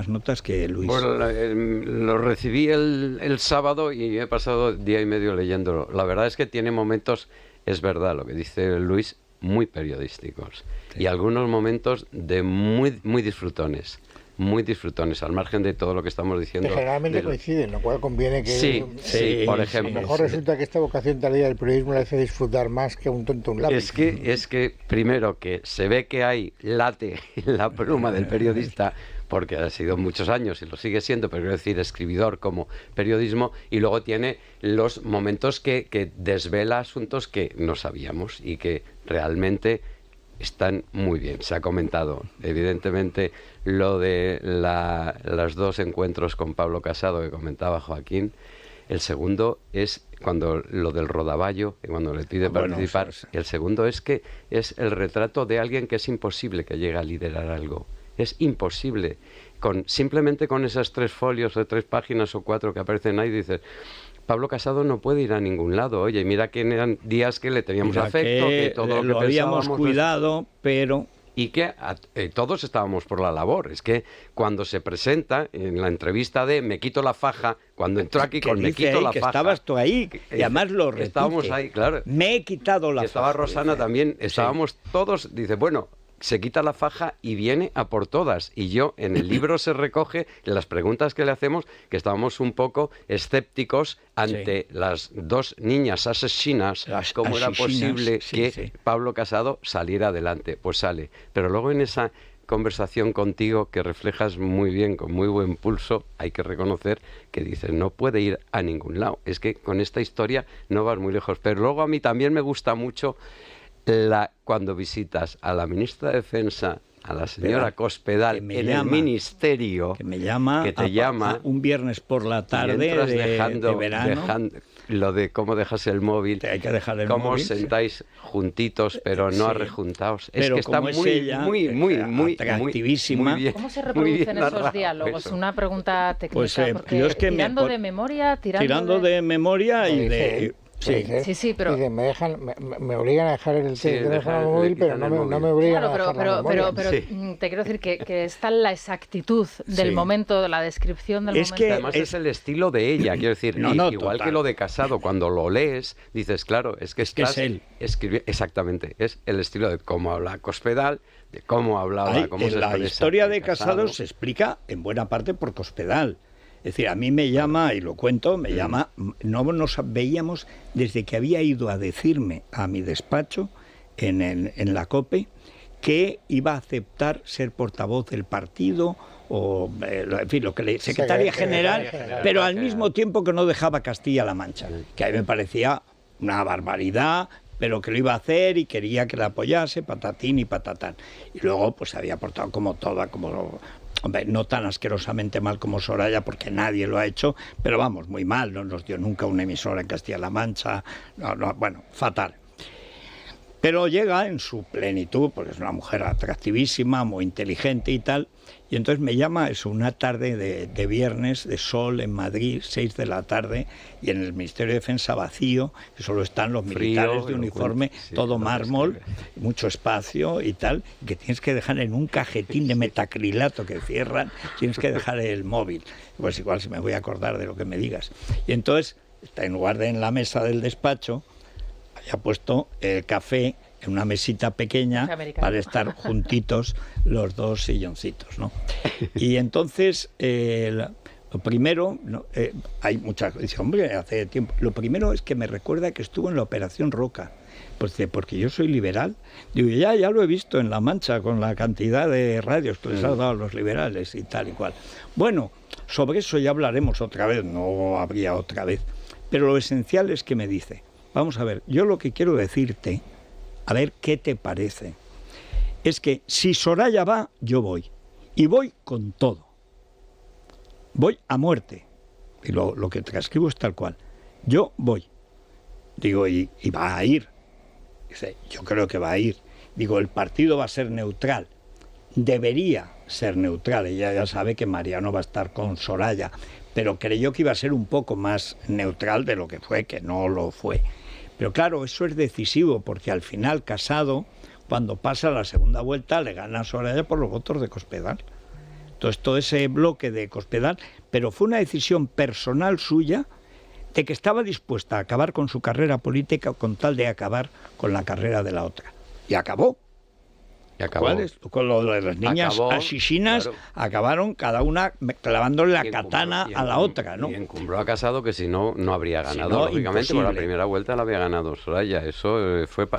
notas que Luis. Bueno, lo recibí el sábado y he pasado día y medio leyéndolo. La verdad es que tiene momentos, es verdad lo que dice Luis, muy periodísticos. Sí. Y algunos momentos de muy disfrutones. Muy disfrutones, al margen de todo lo que estamos diciendo. Que generalmente coinciden, lo cual conviene que... Sí, por ejemplo. A lo mejor resulta que esta vocación tardía del periodismo le hace disfrutar más que a un tonto un lápiz. Es que primero que se ve que hay late en la pluma del periodista, porque ha sido muchos años y lo sigue siendo, pero quiero decir, escribidor como periodismo, y luego tiene los momentos que desvela asuntos que no sabíamos y que realmente están muy bien. Se ha comentado, evidentemente, lo de los dos encuentros con Pablo Casado que comentaba Joaquín. El segundo es cuando lo del rodaballo, cuando le pide participar. El segundo es que es el retrato de alguien que es imposible que llegue a liderar algo. Es imposible. Simplemente con esas 3 folios o 3 páginas o 4 que aparecen ahí, dices... Pablo Casado no puede ir a ningún lado. Oye, mira que eran días que le teníamos afecto, que todo lo habíamos cuidado, pero y que todos estábamos por la labor. Es que cuando se presenta en la entrevista de me quito la faja, cuando entró aquí con me quito la que faja... estabas tú ahí, y además lo repite. Estábamos ahí, claro. Me he quitado la faja. Estaba Rosana dice. también, estábamos todos, dice, bueno... se quita la faja y viene a por todas. Y yo, en el libro se recoge las preguntas que le hacemos, que estábamos un poco escépticos ante las dos niñas asesinas, cómo era posible que Pablo Casado saliera adelante. Pues sale. Pero luego en esa conversación contigo, que reflejas muy bien, con muy buen pulso, hay que reconocer que dices, no puede ir a ningún lado. Es que con esta historia no vas muy lejos. Pero luego a mí también me gusta mucho cuando visitas a la ministra de Defensa, a la señora Cospedal, en el ministerio, que me llama, que te llama un viernes por la tarde de verano. Lo de cómo dejas el móvil, hay que dejar el cómo móvil, os sentáis juntitos, pero no arrejuntaos. Es pero que está muy atractivísima. Muy bien, ¿Cómo se reproducen esos diálogos? Eso. Una pregunta técnica, Pues, porque es que tirando de memoria, tirando de memoria y de... Sí, pero... Dicen, me obligan a dejar el teléfono móvil, pero no me obligan a dejar la memoria. Pero te quiero decir que está la exactitud del momento, la descripción del momento. Que además es el estilo de ella, quiero decir, igual total. Que lo de Casado, cuando lo lees, dices, claro, es que estás exactamente, es el estilo de cómo habla Cospedal, de cómo hablaba, cómo se la historia de Casado se explica en buena parte por Cospedal. Es decir, a mí me llama, y lo cuento, me llama, no nos veíamos desde que había ido a decirme a mi despacho en la COPE que iba a aceptar ser portavoz del partido o, en fin, secretaria general, pero al mismo tiempo que no dejaba Castilla-La Mancha, que a mí me parecía una barbaridad, pero que lo iba a hacer y quería que la apoyase, patatín y patatán. Y luego pues se había portado como toda, como... Hombre, no tan asquerosamente mal como Soraya, porque nadie lo ha hecho, pero vamos, muy mal, no nos dio nunca una emisora en Castilla-La Mancha, bueno, fatal. Pero llega en su plenitud, porque es una mujer atractivísima, muy inteligente y tal, y entonces me llama, es una tarde de viernes, de sol en Madrid, 6 de la tarde, y en el Ministerio de Defensa vacío, que solo están los militares de uniforme, todo mármol, mucho espacio y tal, que tienes que dejar en un cajetín de metacrilato que cierran, tienes que dejar el móvil. Pues igual si me voy a acordar de lo que me digas. Y entonces, en lugar de en la mesa del despacho, había puesto el café en una mesita pequeña para estar juntitos los dos silloncitos, ¿no? Y entonces, lo primero, hay muchas cosas, dice, hombre, hace tiempo, lo primero es que me recuerda que estuvo en la Operación Roca, pues porque yo soy liberal. Digo, ya lo he visto en La Mancha con la cantidad de radios que les ha dado a los liberales y tal y cual. Bueno, sobre eso ya hablaremos otra vez, no habría otra vez, pero lo esencial es que me dice, vamos a ver, yo lo que quiero decirte, a ver qué te parece, es que si Soraya va, yo voy. Y voy con todo. Voy a muerte. Y lo que transcribo es tal cual. Yo voy. Digo, y va a ir. Dice, yo creo que va a ir. Digo, el partido va a ser neutral. Debería ser neutral. Ella ya sabe que Mariano va a estar con Soraya. Pero creyó que iba a ser un poco más neutral de lo que fue, que no lo fue. Pero claro, eso es decisivo, porque al final Casado, cuando pasa la segunda vuelta, le gana a Soraya por los votos de Cospedal. Entonces, todo ese bloque de Cospedal, pero fue una decisión personal suya de que estaba dispuesta a acabar con su carrera política con tal de acabar con la carrera de la otra. Y acabó. Con lo de las niñas asesinas, claro. Acabaron cada una clavándole la katana a la otra, ¿no? Y encumbró a Casado, que si no, no habría ganado, no, lógicamente, por la primera vuelta la había ganado Soraya. Eso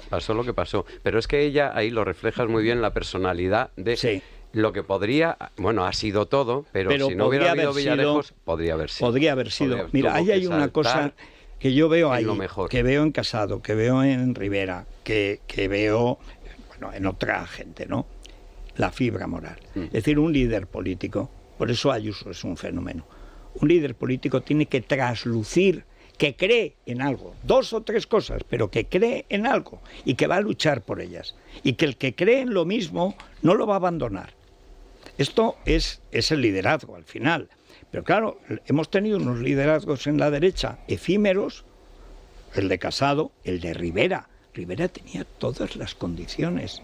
pasó lo que pasó. Pero es que ella, ahí lo reflejas muy bien, la personalidad de lo que podría, bueno, ha sido todo, pero si no hubiera habido Villarejos, podría haber sido. Podría haber sido. Mira, ahí hay una cosa que yo veo ahí, que veo en Casado, que veo en Rivera, que veo... en otra gente, ¿no? La fibra moral. Es decir, un líder político, por eso Ayuso es un fenómeno, un líder político tiene que traslucir que cree en algo, 2 o 3 cosas, pero que cree en algo y que va a luchar por ellas. Y que el que cree en lo mismo no lo va a abandonar. Esto es el liderazgo al final. Pero claro, hemos tenido unos liderazgos en la derecha efímeros, el de Casado, el de Rivera. Rivera tenía todas las condiciones.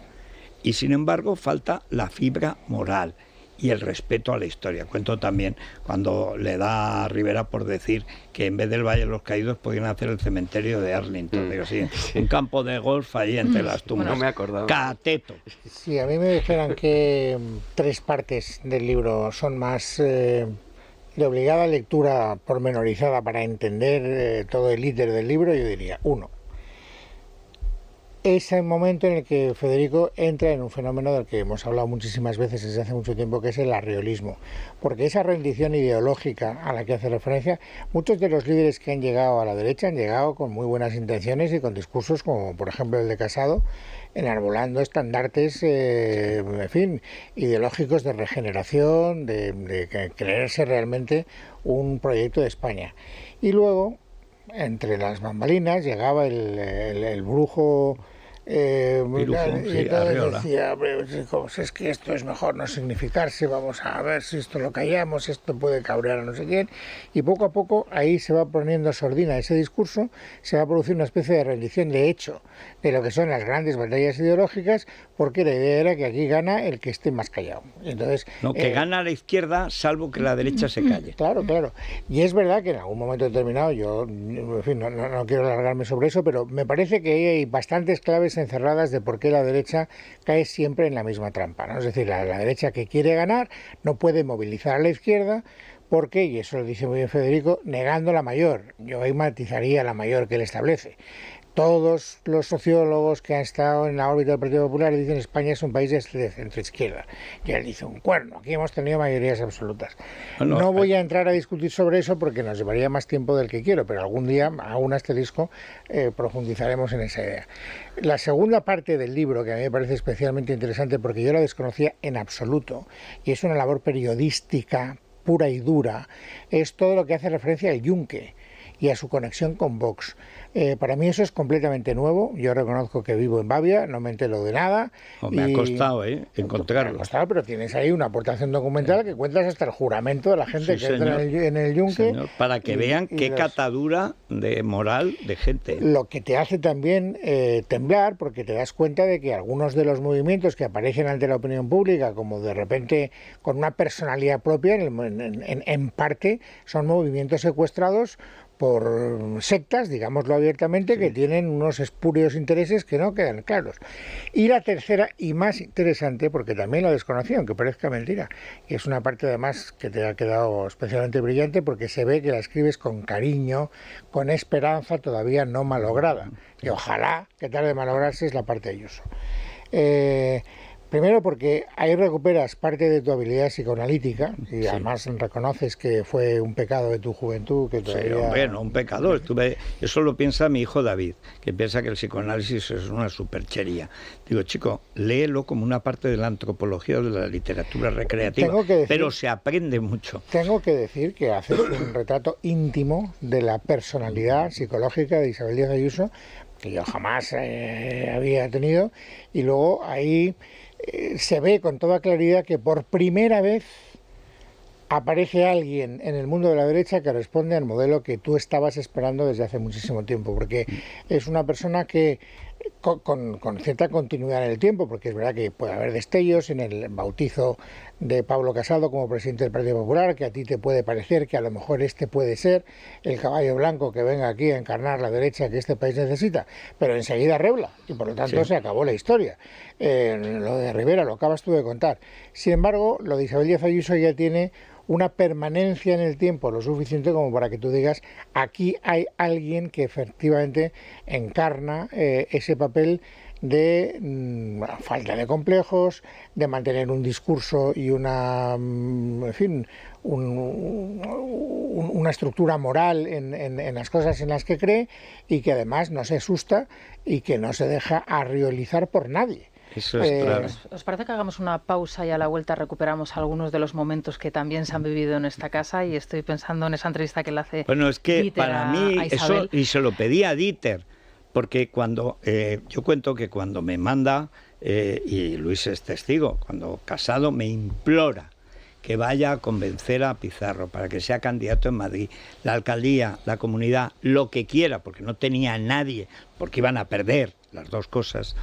Y sin embargo falta la fibra moral y el respeto a la historia. Cuento también cuando le da a Rivera por decir que en vez del Valle de los Caídos podían hacer el cementerio de Arlington. Digo, sí, un campo de golf ahí entre las tumbas. No me acordaba. Cateto. Si a mí me dijeran que 3 partes del libro son más de obligada lectura pormenorizada para entender todo el íter del libro, yo diría 1. Es el momento en el que Federico entra en un fenómeno del que hemos hablado muchísimas veces desde hace mucho tiempo, que es el arriolismo. Porque esa rendición ideológica a la que hace referencia, muchos de los líderes que han llegado a la derecha han llegado con muy buenas intenciones y con discursos como, por ejemplo, el de Casado, enarbolando estandartes, en fin, ideológicos de regeneración, de creerse realmente un proyecto de España. Y luego, entre las bambalinas, llegaba el brujo y entonces decía, chicos, es que esto es mejor no significarse, vamos a ver si esto lo callamos, esto puede cabrear a no sé quién, y poco a poco ahí se va poniendo sordina ese discurso, se va a producir una especie de rendición de hecho de lo que son las grandes batallas ideológicas, porque la idea era que aquí gana el que esté más callado. Entonces, no, que gana la izquierda salvo que la derecha se calle. Claro. Y es verdad que en algún momento determinado, yo, en fin, no quiero alargarme sobre eso, pero me parece que hay bastantes claves encerradas de por qué la derecha cae siempre en la misma trampa, ¿no? Es decir, la derecha que quiere ganar no puede movilizar a la izquierda porque, y eso lo dice muy bien Federico, negando la mayor. Yo ahí matizaría la mayor que él establece. Todos los sociólogos que han estado en la órbita del Partido Popular dicen que España es un país de centro-izquierda. Y él dice un cuerno, aquí hemos tenido mayorías absolutas. No voy a entrar a discutir sobre eso porque nos llevaría más tiempo del que quiero, pero algún día, a un asterisco, profundizaremos en esa idea. La segunda parte del libro, que a mí me parece especialmente interesante porque yo la desconocía en absoluto, y es una labor periodística pura y dura, es todo lo que hace referencia al Yunque y a su conexión con Vox. Para mí eso es completamente nuevo. Yo reconozco que vivo en Bavia, no me entero de nada. Me ha costado encontrarlo. Me ha costado, pero tienes ahí una aportación documental que cuentas hasta el juramento de la gente que entra en el Yunque. Señor, para que vean qué catadura de moral de gente. Lo que te hace también temblar, porque te das cuenta de que algunos de los movimientos que aparecen ante la opinión pública, como de repente con una personalidad propia, en parte son movimientos secuestrados por sectas, digámoslo abiertamente, que tienen unos espurios intereses que no quedan claros. Y la tercera y más interesante, porque también la desconocí, aunque parezca mentira, y es una parte además que te ha quedado especialmente brillante porque se ve que la escribes con cariño, con esperanza todavía no malograda, que ojalá que tarde en malograrse, es la parte de Ayuso. Primero porque ahí recuperas parte de tu habilidad psicoanalítica y además reconoces que fue un pecado de tu juventud. Que todavía... Sí, hombre, no un pecado. Eso lo piensa mi hijo David, que piensa que el psicoanálisis es una superchería. Digo, chico, léelo como una parte de la antropología o de la literatura recreativa, pero se aprende mucho. Tengo que decir que haces un retrato íntimo de la personalidad psicológica de Isabel Díaz Ayuso, que yo jamás había tenido, y luego ahí se ve con toda claridad que por primera vez aparece alguien en el mundo de la derecha que responde al modelo que tú estabas esperando desde hace muchísimo tiempo, porque es una persona que con cierta continuidad en el tiempo, porque es verdad que puede haber destellos en el bautizo de Pablo Casado como presidente del Partido Popular, que a ti te puede parecer que a lo mejor este puede ser el caballo blanco que venga aquí a encarnar la derecha que este país necesita, pero enseguida rebla y por lo tanto se acabó la historia. Lo de Rivera lo acabas tú de contar. Sin embargo, lo de Isabel Díaz Ayuso ya tiene una permanencia en el tiempo lo suficiente como para que tú digas, aquí hay alguien que efectivamente encarna ese papel de falta de complejos, de mantener un discurso y una estructura moral en las cosas en las que cree, y que además no se asusta y que no se deja arriolizar por nadie. Eso es claro. ¿Os parece que hagamos una pausa y a la vuelta recuperamos algunos de los momentos que también se han vivido en esta casa? Y estoy pensando en esa entrevista que le hace Bueno, es que Dieter para mí eso, y se lo pedí a Dieter, porque cuando yo cuento que cuando me manda, y Luis es testigo, cuando Casado me implora que vaya a convencer a Pizarro para que sea candidato en Madrid, la alcaldía, la comunidad, lo que quiera, porque no tenía a nadie, porque iban a perder las dos cosas.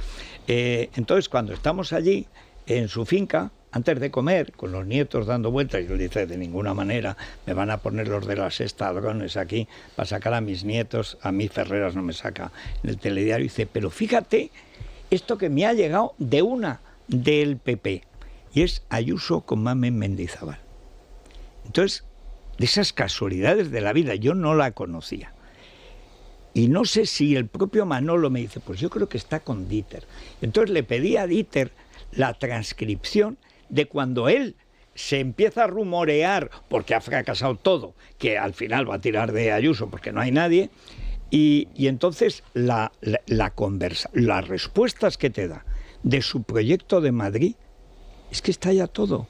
Entonces, cuando estamos allí, en su finca, antes de comer, con los nietos dando vueltas, y él dice, de ninguna manera me van a poner los de la Sexta Ladrones aquí para sacar a mis nietos, a mí Ferreras no me saca en el telediario. Dice, pero fíjate, esto que me ha llegado de una del PP, y es Ayuso con Mamen Mendizábal. Entonces, de esas casualidades de la vida, yo no la conocía. Y no sé si el propio Manolo me dice, pues yo creo que está con Dieter. Entonces le pedí a Dieter la transcripción de cuando él se empieza a rumorear, porque ha fracasado todo, que al final va a tirar de Ayuso porque no hay nadie, y entonces las respuestas que te da de su proyecto de Madrid, es que está ya todo.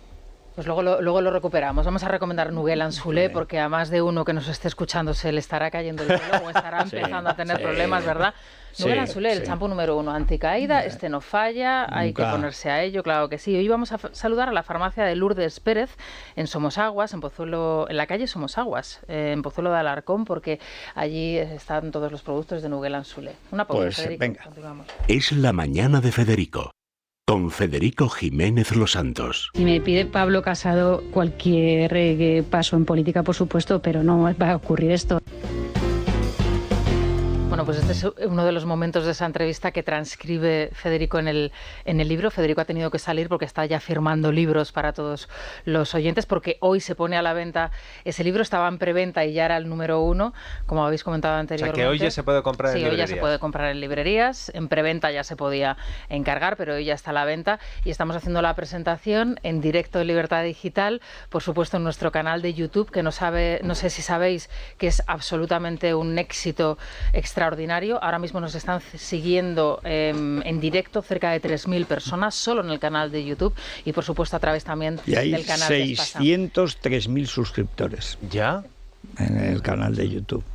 Pues luego lo recuperamos. Vamos a recomendar Nuguel Anzulé, porque a más de uno que nos esté escuchando se le estará cayendo el pelo o estará empezando a tener problemas, ¿verdad? Nuguel Anzulé, el champú número 1, anticaída, este no falla, hay que ponerse a ello, claro que sí. Hoy vamos a saludar a la farmacia de Lourdes Pérez en Somosaguas, en Pozuelo, en la calle Somosaguas, en Pozuelo de Alarcón, porque allí están todos los productos de Nuguel Anzulé. Una pausa, pues, Federico. Venga. Continuamos. Es la mañana de Federico, con Federico Jiménez Los Santos. Si me pide Pablo Casado cualquier paso en política, por supuesto, pero no va a ocurrir esto. Bueno, pues este es uno de los momentos de esa entrevista que transcribe Federico en el libro. Federico ha tenido que salir porque está ya firmando libros para todos los oyentes, porque hoy se pone a la venta ese libro. Estaba en preventa y ya era el número 1, como habéis comentado anteriormente. O sea, que hoy ya se puede comprar en librerías. Sí, hoy ya se puede comprar en librerías. En preventa ya se podía encargar, pero hoy ya está a la venta. Y estamos haciendo la presentación en directo en Libertad Digital, por supuesto en nuestro canal de YouTube, que no sé si sabéis que es absolutamente un éxito extraordinario. Ahora mismo nos están siguiendo en directo cerca de 3.000 personas solo en el canal de YouTube y por supuesto a través también del canal de Espasa. Y hay 603.000 suscriptores. ¿Ya? En el canal de YouTube.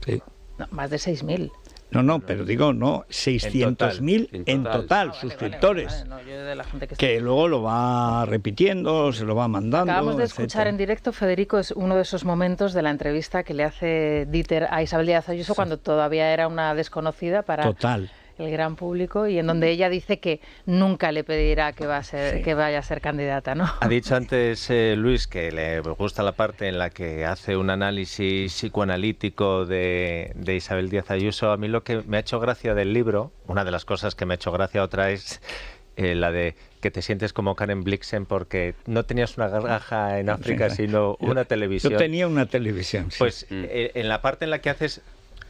Sí. No, más de 6.000. No, pero digo, no, 600.000 en total suscriptores. Vale. No, yo de la gente que luego lo va repitiendo, se lo va mandando. Acabamos de escuchar en directo, Federico, es uno de esos momentos de la entrevista que le hace Dieter a Isabel Díaz Ayuso cuando todavía era una desconocida para el gran público, y en donde ella dice que nunca le pedirá que vaya a ser candidata, ¿no? Ha dicho antes Luis que le gusta la parte en la que hace un análisis psicoanalítico de Isabel Díaz Ayuso. A mí lo que me ha hecho gracia del libro, una de las cosas que me ha hecho gracia, otra es la de que te sientes como Karen Blixen porque no tenías una granja en África, sino una televisión. Yo tenía una televisión, sí. Pues en la parte en la que haces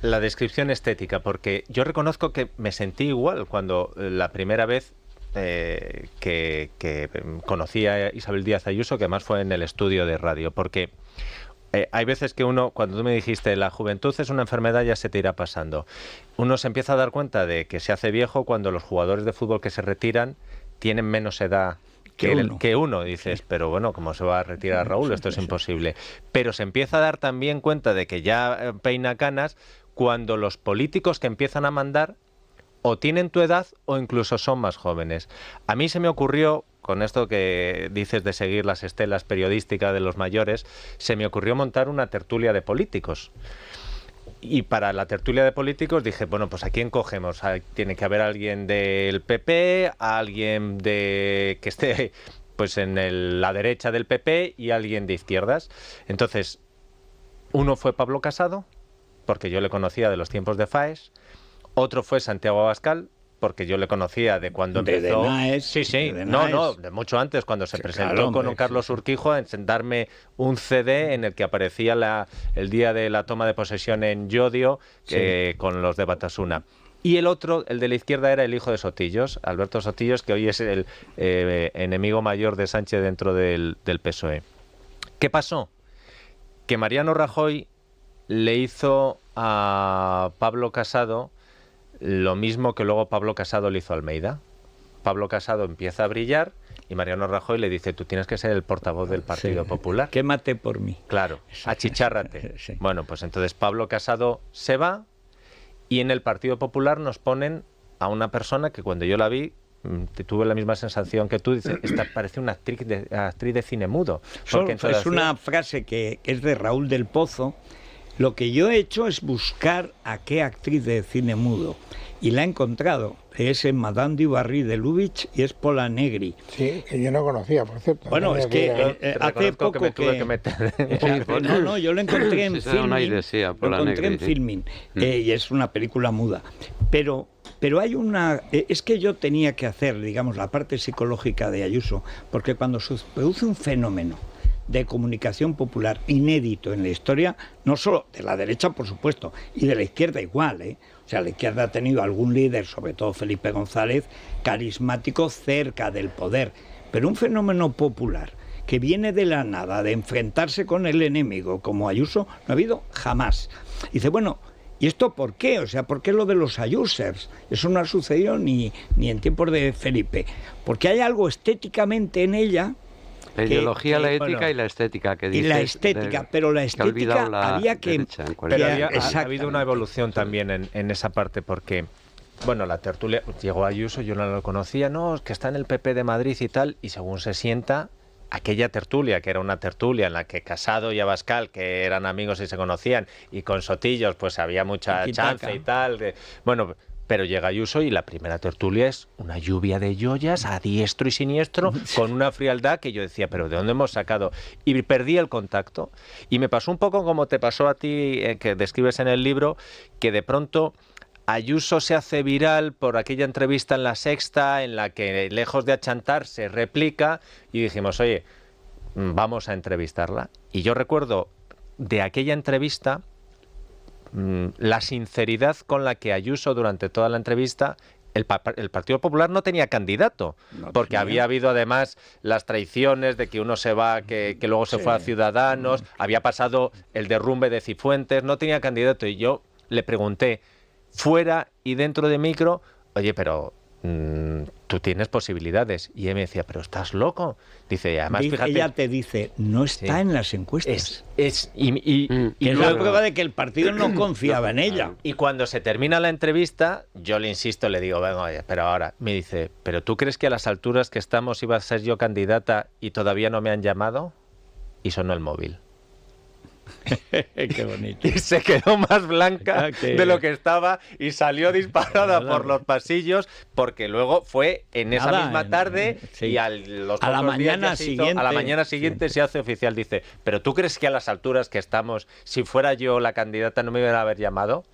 la descripción estética, porque yo reconozco que me sentí igual cuando la primera vez que conocí a Isabel Díaz Ayuso, que además fue en el estudio de radio, porque hay veces que uno, cuando tú me dijiste la juventud es una enfermedad, ya se te irá pasando, uno se empieza a dar cuenta de que se hace viejo cuando los jugadores de fútbol que se retiran tienen menos edad que uno. Dices, pero bueno, ¿cómo se va a retirar Raúl? Esto es imposible. Pero se empieza a dar también cuenta de que ya peina canas cuando los políticos que empiezan a mandar o tienen tu edad o incluso son más jóvenes. A mí se me ocurrió, con esto que dices de seguir las estelas periodísticas de los mayores, se me ocurrió montar una tertulia de políticos. Y para la tertulia de políticos dije, bueno, pues ¿a quién cogemos? Tiene que haber alguien del PP, alguien que esté pues en la derecha del PP y alguien de izquierdas. Entonces, uno fue Pablo Casado, porque yo le conocía de los tiempos de FAES. Otro fue Santiago Abascal, porque yo le conocía de cuando empezó. De Naes, sí, de no, de mucho antes, cuando se presentó claro, con Carlos Urquijo a darme un CD en el que aparecía el día de la toma de posesión en Llodio, con los de Batasuna. Y el otro, el de la izquierda, era el hijo de Sotillos, Alberto Sotillos, que hoy es el enemigo mayor de Sánchez dentro del PSOE. ¿Qué pasó? Que Mariano Rajoy le hizo a Pablo Casado lo mismo que luego Pablo Casado le hizo a Almeida. Pablo Casado empieza a brillar y Mariano Rajoy le dice, tú tienes que ser el portavoz del Partido Popular. Quémate por mí. Claro, achichárrate. Bueno, pues entonces Pablo Casado se va y en el Partido Popular nos ponen a una persona que cuando yo la vi tuve la misma sensación que tú. Dices, esta parece una actriz de cine mudo. Es una frase que es de Raúl del Pozo. Lo que yo he hecho es buscar a qué actriz de cine mudo, y la he encontrado. Es en Madame du Barry de Lubitsch y es Pola Negri. Sí, que yo no conocía, por cierto. Bueno, es que hace poco que me tuve que meter. No, yo lo encontré en Filmin. Lo encontré en Filmin, y es una película muda. Pero hay una... es que yo tenía que hacer, digamos, la parte psicológica de Ayuso, porque cuando se produce un fenómeno de comunicación popular inédito en la historia, no solo de la derecha, por supuesto, y de la izquierda igual, O sea, la izquierda ha tenido algún líder, sobre todo Felipe González, carismático cerca del poder, pero un fenómeno popular que viene de la nada, de enfrentarse con el enemigo, como Ayuso, no ha habido jamás. Y dice, bueno, ¿y esto por qué? O sea, ¿por qué lo de los ayusers? Eso no ha sucedido ni en tiempos de Felipe. Porque hay algo estéticamente en ella. La ideología, la ética y la estética que dices. Y la estética, pero la estética había que... Pero ha habido una evolución también en esa parte, porque, bueno, la tertulia, llegó Ayuso, yo no lo conocía, no, es que está en el PP de Madrid y tal, y según se sienta, aquella tertulia, que era una tertulia en la que Casado y Abascal, que eran amigos y se conocían, y con Sotillos, pues había mucha chance y tal, bueno... Pero llega Ayuso y la primera tertulia es una lluvia de joyas a diestro y siniestro, con una frialdad que yo decía, ¿pero de dónde hemos sacado? Y perdí el contacto. Y me pasó un poco como te pasó a ti, que describes en el libro, que de pronto Ayuso se hace viral por aquella entrevista en La Sexta, en la que, lejos de achantar, se replica, y dijimos, oye, vamos a entrevistarla. Y yo recuerdo de aquella entrevista... la sinceridad con la que Ayuso durante toda la entrevista, el Partido Popular no tenía candidato, porque había habido además las traiciones de que uno se va, que luego se fue a Ciudadanos, había pasado el derrumbe de Cifuentes, no tenía candidato, y yo le pregunté fuera y dentro de micro, oye, pero tú tienes posibilidades. Y él me decía, pero estás loco. Dice, además, fíjate... Ella te dice, no está en las encuestas. Y es la prueba de que el partido no confiaba en ella. Y cuando se termina la entrevista, yo le insisto, le digo, venga, oye, pero ahora, me dice, ¿pero tú crees que a las alturas que estamos iba a ser yo candidata y todavía no me han llamado? Y sonó el móvil. Qué bonito. Y se quedó más blanca de lo que estaba y salió disparada por los pasillos, porque luego fue en esa misma tarde y a la mañana siguiente se hace oficial. Dice, ¿pero tú crees que a las alturas que estamos, si fuera yo la candidata, no me iban a haber llamado?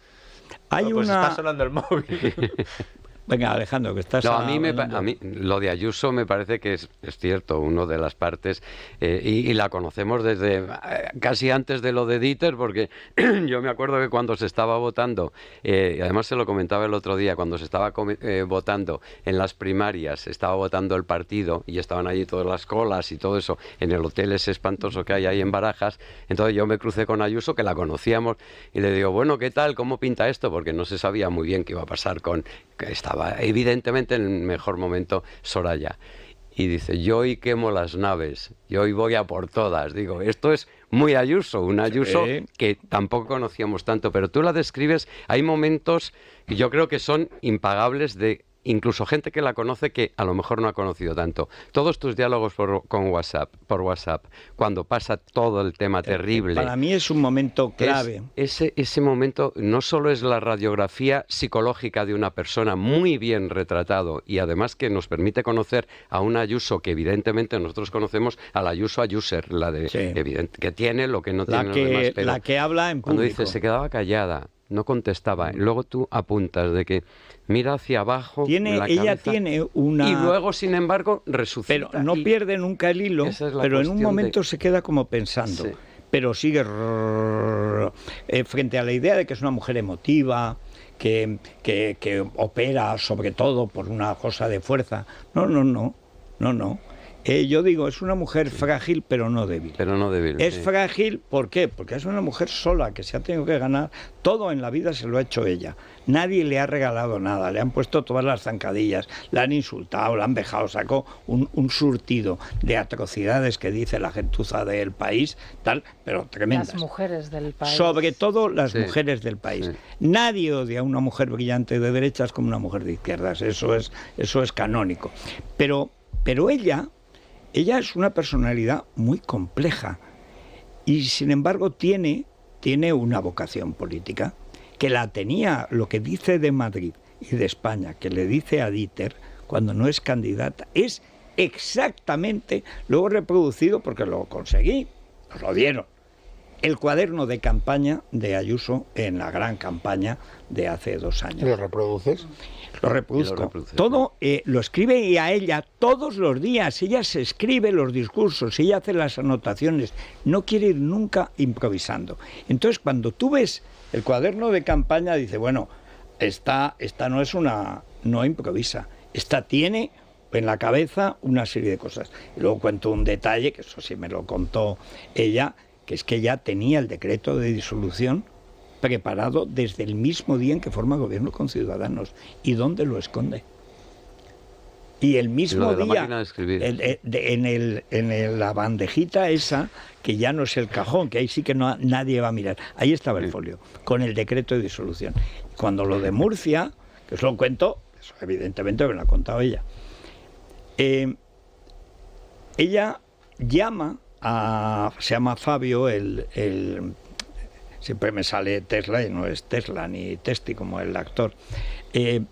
Pues está sonando el móvil. Venga, Alejandro, que estás... No, a mí lo de Ayuso me parece que es cierto, una de las partes, y la conocemos desde casi antes de lo de Dieter, porque yo me acuerdo que cuando se estaba votando, y además se lo comentaba el otro día, cuando se estaba votando en las primarias, se estaba votando el partido, y estaban allí todas las colas y todo eso, en el hotel ese espantoso que hay ahí en Barajas. Entonces yo me crucé con Ayuso, que la conocíamos, y le digo, bueno, ¿qué tal? ¿Cómo pinta esto? Porque no se sabía muy bien qué iba a pasar con... que estaba evidentemente en el mejor momento Soraya. Y dice, yo hoy quemo las naves, yo hoy voy a por todas. Digo, esto es muy Ayuso, un Ayuso que tampoco conocíamos tanto, pero tú la describes, hay momentos que yo creo que son impagables de incluso gente que la conoce que a lo mejor no ha conocido tanto. Todos tus diálogos por WhatsApp, cuando pasa todo el tema terrible. Para mí es un momento clave. Ese momento no solo es la radiografía psicológica de una persona muy bien retratado, y además que nos permite conocer a una Ayuso que evidentemente nosotros conocemos, a la Ayuso Ayuser, la de evidente, que tiene lo que no tiene los demás. Pero la que habla en público. Cuando dice, se quedaba callada, no contestaba. Luego tú apuntas de que mira hacia abajo. Ella tiene una... Y luego, sin embargo, resucita. Pero no pierde nunca el hilo, pero en un momento se queda como pensando. Sí. Pero sigue frente a la idea de que es una mujer emotiva, que opera sobre todo por una cosa de fuerza. No. Yo digo, es una mujer frágil, pero no débil. Pero no débil. Es sí. frágil, ¿por qué? Porque es una mujer sola, que se ha tenido que ganar todo en la vida, se lo ha hecho ella. Nadie le ha regalado nada, le han puesto todas las zancadillas, la han insultado, la han vejado, sacó un surtido de atrocidades que dice la gentuza del país, tal, pero tremendas. Las mujeres del país. Sobre todo las Sí, mujeres del país. sí. Nadie odia a una mujer brillante de derechas como una mujer de izquierdas, eso es canónico. Pero ella es una personalidad muy compleja y sin embargo tiene una vocación política que la tenía, lo que dice de Madrid y de España, que le dice a Dieter cuando no es candidata, es exactamente luego reproducido, porque lo conseguí, nos lo dieron, el cuaderno de campaña de Ayuso en la gran campaña de hace 2 años. ¿Lo reproduces? Lo reproduzco. Todo lo escribe y a ella todos los días. Ella se escribe los discursos, ella hace las anotaciones. No quiere ir nunca improvisando. Entonces, cuando tú ves el cuaderno de campaña, dice, bueno, esta no improvisa. Esta tiene en la cabeza una serie de cosas. Y luego cuento un detalle, que eso sí me lo contó ella, que es que ella tenía el decreto de disolución preparado desde el mismo día en que forma gobierno con Ciudadanos. ¿Y dónde lo esconde? Y el mismo día, en la bandejita esa, que ya no es el cajón, que ahí sí que nadie va a mirar, ahí estaba el folio, con el decreto de disolución. Cuando lo de Murcia, que os lo cuento, eso evidentemente me lo ha contado ella, ella llama se llama Fabio, siempre me sale Tesla y no es Tesla ni Testi como el actor, que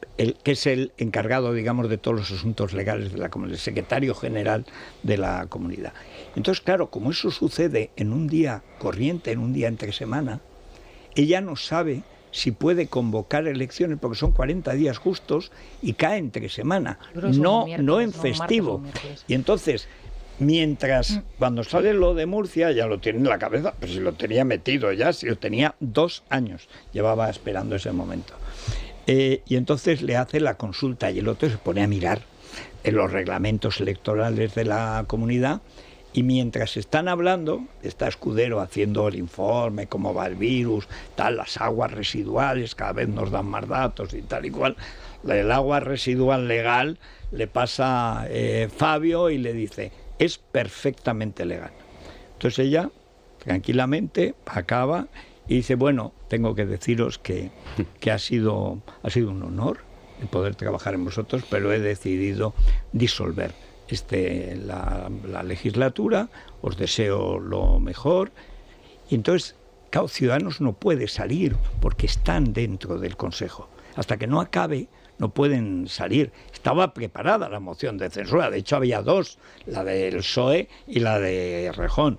es el encargado, digamos, de todos los asuntos legales de la comunidad, el secretario general de la comunidad. Entonces, claro, como eso sucede en un día corriente, en un día entre semana, ella no sabe si puede convocar elecciones porque son 40 días justos y cae entre semana, no en festivo. Y entonces, mientras, cuando sale lo de Murcia, ya lo tiene en la cabeza, pero si lo tenía metido ya, si lo tenía 2 años, llevaba esperando ese momento. Y entonces le hace la consulta y el otro se pone a mirar en los reglamentos electorales de la comunidad y mientras están hablando, está Escudero haciendo el informe, cómo va el virus, tal, las aguas residuales, cada vez nos dan más datos y tal y cual. El agua residual legal le pasa Fabio y le dice, es perfectamente legal. Entonces ella, tranquilamente, acaba y dice, bueno, tengo que deciros que ha sido un honor el poder trabajar en vosotros, pero he decidido disolver la legislatura, os deseo lo mejor. Y entonces, claro, Ciudadanos no puede salir porque están dentro del Consejo. Hasta que no acabe, no pueden salir. Estaba preparada la moción de censura, de hecho había 2, la del PSOE y la de Rejón.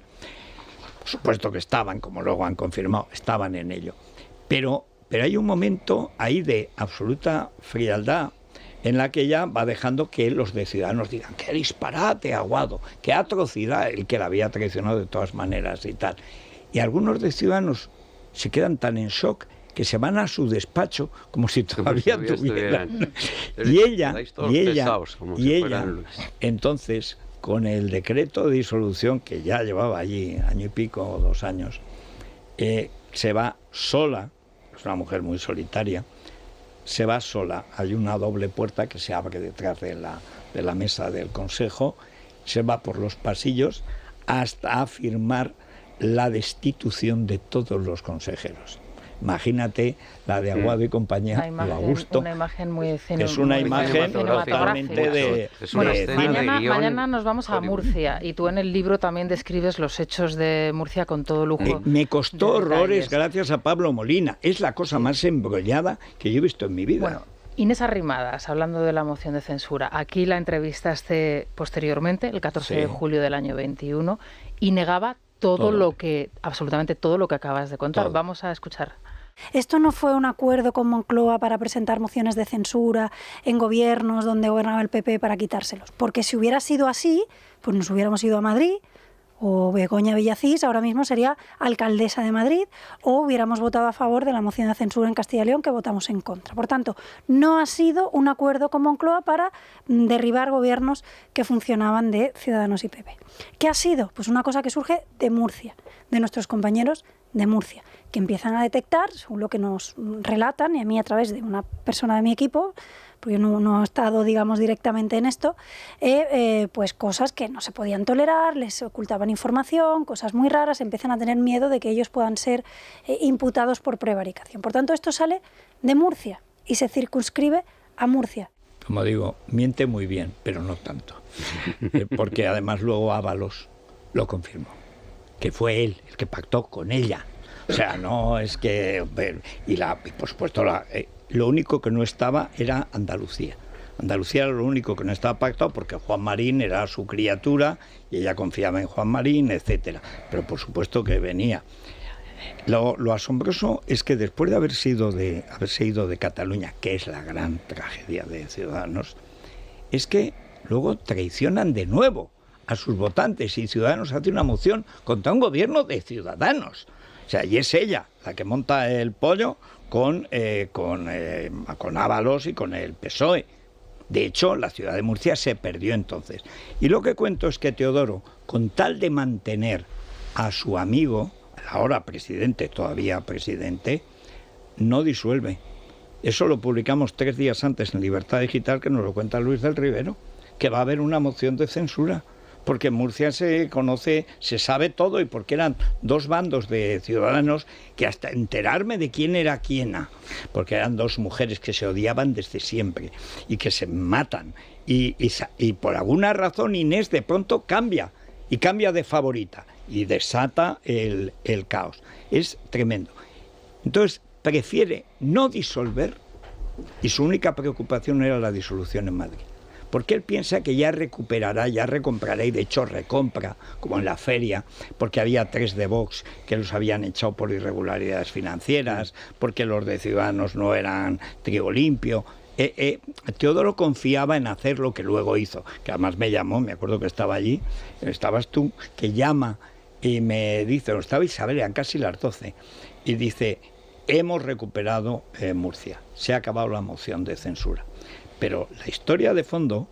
Por supuesto que estaban, como luego han confirmado, estaban en ello. Pero hay un momento ahí de absoluta frialdad en la que ella va dejando que los de Ciudadanos digan qué disparate, Aguado, qué atrocidad, el que la había traicionado de todas maneras y tal. Y algunos de Ciudadanos se quedan tan en shock que se van a su despacho como si todavía tuvieran. Y ella, entonces, con el decreto de disolución que ya llevaba allí 1 año y pico o 2 años, se va sola, es una mujer muy solitaria, se va sola, hay una doble puerta que se abre detrás de la mesa del Consejo, se va por los pasillos hasta firmar la destitución de todos los consejeros. Imagínate la de Aguado y compañía, lo a gusto. Una imagen muy es una imagen totalmente de mañana nos vamos a Murcia y tú en el libro también describes los hechos de Murcia con todo lujo. Me costó horrores gracias a Pablo Molina. Es la cosa más embrollada que yo he visto en mi vida. Bueno, Inés Arrimadas, hablando de la moción de censura, aquí la entrevistaste posteriormente, el 14 de julio del año 21, y negaba absolutamente todo lo que acabas de contar. Todo. Vamos a escuchar. Esto no fue un acuerdo con Moncloa para presentar mociones de censura en gobiernos donde gobernaba el PP para quitárselos. Porque si hubiera sido así, pues nos hubiéramos ido a Madrid o Begoña Villacís ahora mismo sería alcaldesa de Madrid, o hubiéramos votado a favor de la moción de censura en Castilla y León, que votamos en contra. Por tanto, no ha sido un acuerdo con Moncloa para derribar gobiernos que funcionaban de Ciudadanos y PP. ¿Qué ha sido? Pues una cosa que surge de Murcia, de nuestros compañeros de Murcia, que empiezan a detectar, según lo que nos relatan, y a mí a través de una persona de mi equipo, porque yo no he estado, digamos, directamente en esto, pues cosas que no se podían tolerar, les ocultaban información, cosas muy raras, empiezan a tener miedo de que ellos puedan ser imputados por prevaricación. Por tanto, esto sale de Murcia y se circunscribe a Murcia. Como digo, miente muy bien, pero no tanto. Porque además luego Ábalos lo confirmó, que fue él el que pactó con ella. O sea, no es que... Y por supuesto, lo único que no estaba era Andalucía. Andalucía era lo único que no estaba pactado porque Juan Marín era su criatura y ella confiaba en Juan Marín, etcétera. Pero por supuesto que venía. Lo asombroso es que después de haberse ido de Cataluña, que es la gran tragedia de Ciudadanos, es que luego traicionan de nuevo a sus votantes y Ciudadanos hace una moción contra un gobierno de Ciudadanos. O sea, y es ella la que monta el pollo con Ábalos y con el PSOE. De hecho, la ciudad de Murcia se perdió entonces. Y lo que cuento es que Teodoro, con tal de mantener a su amigo, ahora presidente, todavía presidente, no disuelve. Eso lo publicamos 3 días antes en Libertad Digital, que nos lo cuenta Luis del Rivero, que va a haber una moción de censura. Porque en Murcia se conoce, se sabe todo, y porque eran 2 bandos de ciudadanos que hasta enterarme de quién era quiena, porque eran 2 mujeres que se odiaban desde siempre y que se matan. Y por alguna razón Inés de pronto cambia de favorita y desata el caos. Es tremendo. Entonces prefiere no disolver y su única preocupación era la disolución en Madrid. Porque él piensa que ya recuperará, ya recomprará, y de hecho recompra, como en la feria, porque había 3 de Vox que los habían echado por irregularidades financieras, porque los de Ciudadanos no eran trigo limpio. Teodoro confiaba en hacer lo que luego hizo, que además me llamó, me acuerdo que estaba allí, estabas tú, que llama y me dice, estaba Isabel, eran casi las 12, y dice, hemos recuperado Murcia, se ha acabado la moción de censura. Pero la historia de fondo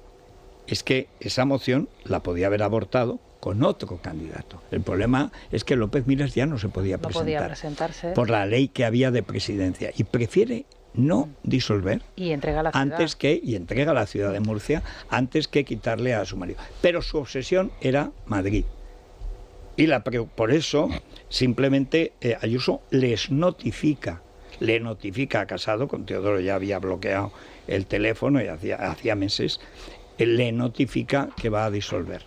es que esa moción la podía haber abortado con otro candidato. El problema es que López Miras ya no se podía presentarse por la ley que había de presidencia y prefiere no disolver y entrega la ciudad. Y entrega la ciudad de Murcia antes que quitarle a su marido. Pero su obsesión era Madrid. Y por eso simplemente Ayuso le notifica a Casado, con Teodoro ya había bloqueado el teléfono y hacía meses, le notifica que va a disolver.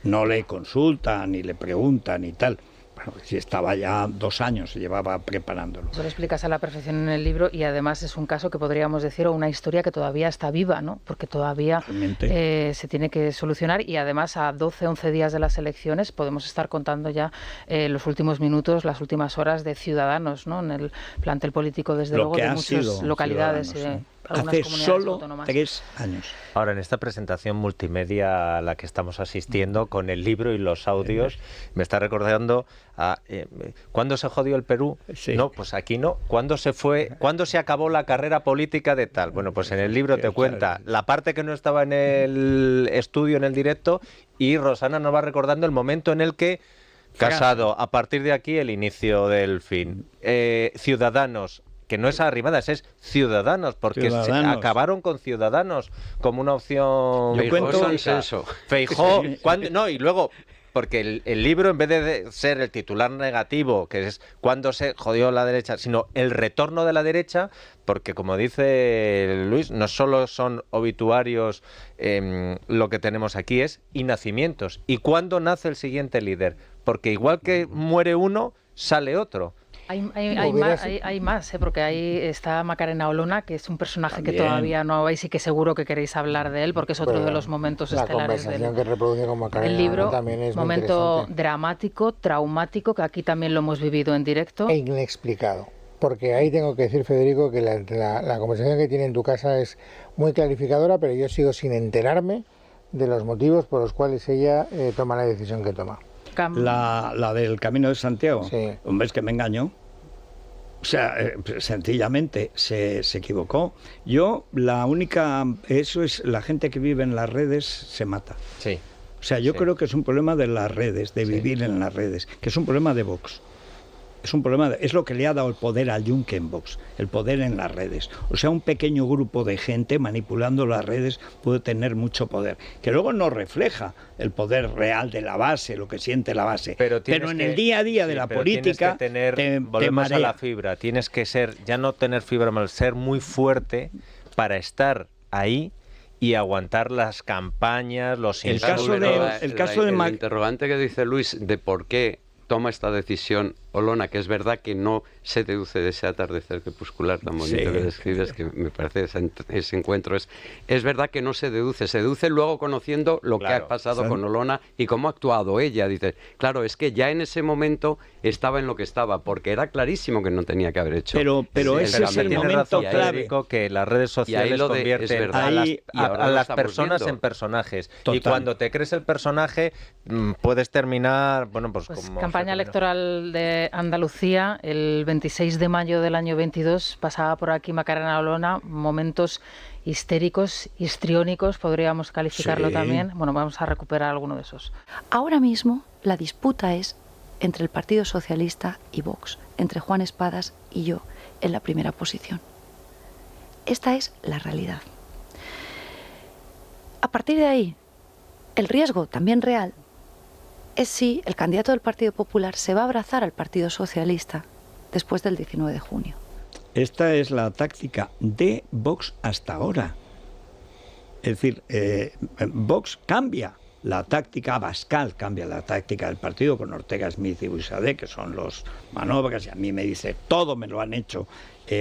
No le consulta, ni le pregunta, ni tal. Bueno, si estaba ya 2 años, se llevaba preparándolo. Eso lo explicas a la perfección en el libro y además es un caso que podríamos decir, o una historia que todavía está viva, ¿no? Porque todavía se tiene que solucionar y además a 12, 11 días de las elecciones podemos estar contando ya los últimos minutos, las últimas horas de Ciudadanos, ¿no? En el plantel político, desde luego, de muchas localidades. Hace solo 3 años. Ahora, en esta presentación multimedia a la que estamos asistiendo, con el libro y los audios, me está recordando a ¿cuándo se jodió el Perú? Sí. No, pues aquí no. ¿Cuándo se acabó la carrera política de tal? Bueno, pues en el libro te cuenta la parte que no estaba en el estudio, en el directo, y Rosana nos va recordando el momento en el que Casado, a partir de aquí el inicio del fin. Ciudadanos, que no es Arrimadas, es Ciudadanos, porque acabaron con Ciudadanos como una opción. Yo cuento consenso. Feijó, no, y luego, porque el libro, en vez de ser el titular negativo, que es cuando se jodió la derecha, sino el retorno de la derecha, porque como dice Luis, no solo son obituarios lo que tenemos aquí, es y nacimientos. ¿Y cuándo nace el siguiente líder? Porque igual que muere uno, sale otro. Hay más, porque ahí está Macarena Olona, que es un personaje también, que todavía no veis y que seguro que queréis hablar de él, porque es otro de los momentos estelares del libro. También es momento dramático, traumático, que aquí también lo hemos vivido en directo. E inexplicado. Porque ahí tengo que decir, Federico, que la conversación que tiene en tu casa es muy clarificadora, pero yo sigo sin enterarme de los motivos por los cuales ella toma la decisión que toma. la del Camino de Santiago. Sí. Hombre, es que me engañó. O sea, sencillamente se equivocó. Eso es, la gente que vive en las redes se mata. Sí. O sea, yo creo que es un problema de las redes, de vivir en las redes, que es un problema de Vox. Es lo que le ha dado el poder al Yunque en Vox, el poder en las redes. O sea, un pequeño grupo de gente manipulando las redes puede tener mucho poder, que luego no refleja el poder real de la base, lo que siente la base. Pero en el día a día de la política volvemos a la fibra, tienes que ser, ya no tener fibra, mal, ser muy fuerte para estar ahí y aguantar las campañas, los insultos. El interrogante que dice Luis de por qué toma esta decisión Olona, que es verdad que no se deduce de ese atardecer crepuscular tan bonito que describes, que me parece ese encuentro, es verdad que no se deduce luego conociendo lo que ha pasado con Olona y cómo ha actuado ella. Dice, claro, es que ya en ese momento estaba en lo que estaba, porque era clarísimo que no tenía que haber hecho. Pero ese es el momento clave, que las redes sociales convierten a las personas en personajes. Total. Y cuando te crees el personaje, puedes terminar, pues como campaña electoral de Andalucía, el 26 de mayo del año 22, pasaba por aquí Macarena Olona, momentos histéricos, histriónicos, podríamos calificarlo también. Bueno, vamos a recuperar alguno de esos. Ahora mismo la disputa es entre el Partido Socialista y Vox, entre Juan Espadas y yo, en la primera posición. Esta es la realidad. A partir de ahí, el riesgo también real es si el candidato del Partido Popular se va a abrazar al Partido Socialista después del 19 de junio. Esta es la táctica de Vox hasta ahora. Es decir, Vox cambia la táctica, Abascal cambia la táctica del partido con Ortega Smith y Buixadé, que son los manobras, y a mí me dice, todo me lo han hecho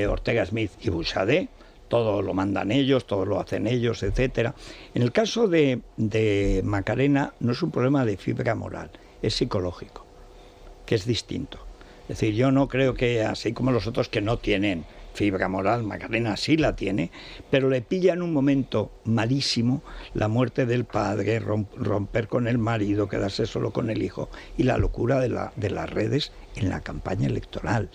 Ortega Smith y Buixadé, todo lo mandan ellos, todo lo hacen ellos, etcétera. En el caso de Macarena no es un problema de fibra moral, es psicológico, que es distinto. Es decir, yo no creo que, así como los otros que no tienen fibra moral, Macarena sí la tiene, pero le pilla en un momento malísimo la muerte del padre, romper con el marido, quedarse solo con el hijo y la locura de las redes en la campaña electoral.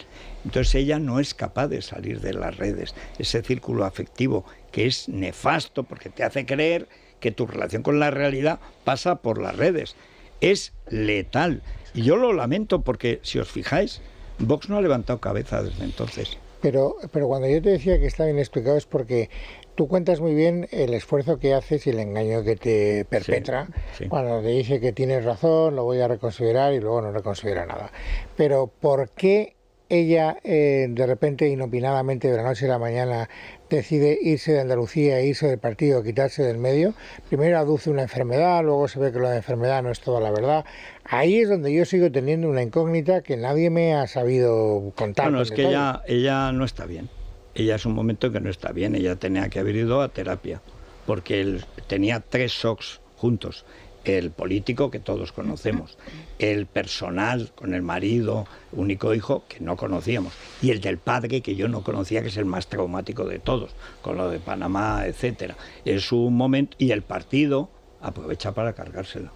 Entonces ella no es capaz de salir de las redes, ese círculo afectivo que es nefasto porque te hace creer que tu relación con la realidad pasa por las redes. Es letal. Y yo lo lamento porque, si os fijáis, Vox no ha levantado cabeza desde entonces. Pero cuando yo te decía que está bien explicado es porque tú cuentas muy bien el esfuerzo que haces y el engaño que te perpetra cuando te dice que tienes razón, lo voy a reconsiderar y luego no reconsidera nada. Pero ¿por qué ella de repente, inopinadamente, de la noche a la mañana, decide irse de Andalucía, irse del partido, quitarse del medio? Primero aduce una enfermedad, luego se ve que la enfermedad no es toda la verdad. Ahí es donde yo sigo teniendo una incógnita que nadie me ha sabido contar. Bueno, es que ella no está bien. Ella es un momento que no está bien. Ella tenía que haber ido a terapia, porque él tenía 3 shocks juntos. El político, que todos conocemos, el personal, con el marido, único hijo, que no conocíamos, y el del padre, que yo no conocía, que es el más traumático de todos, con lo de Panamá, etcétera. Es un momento, y el partido aprovecha para cargárselo.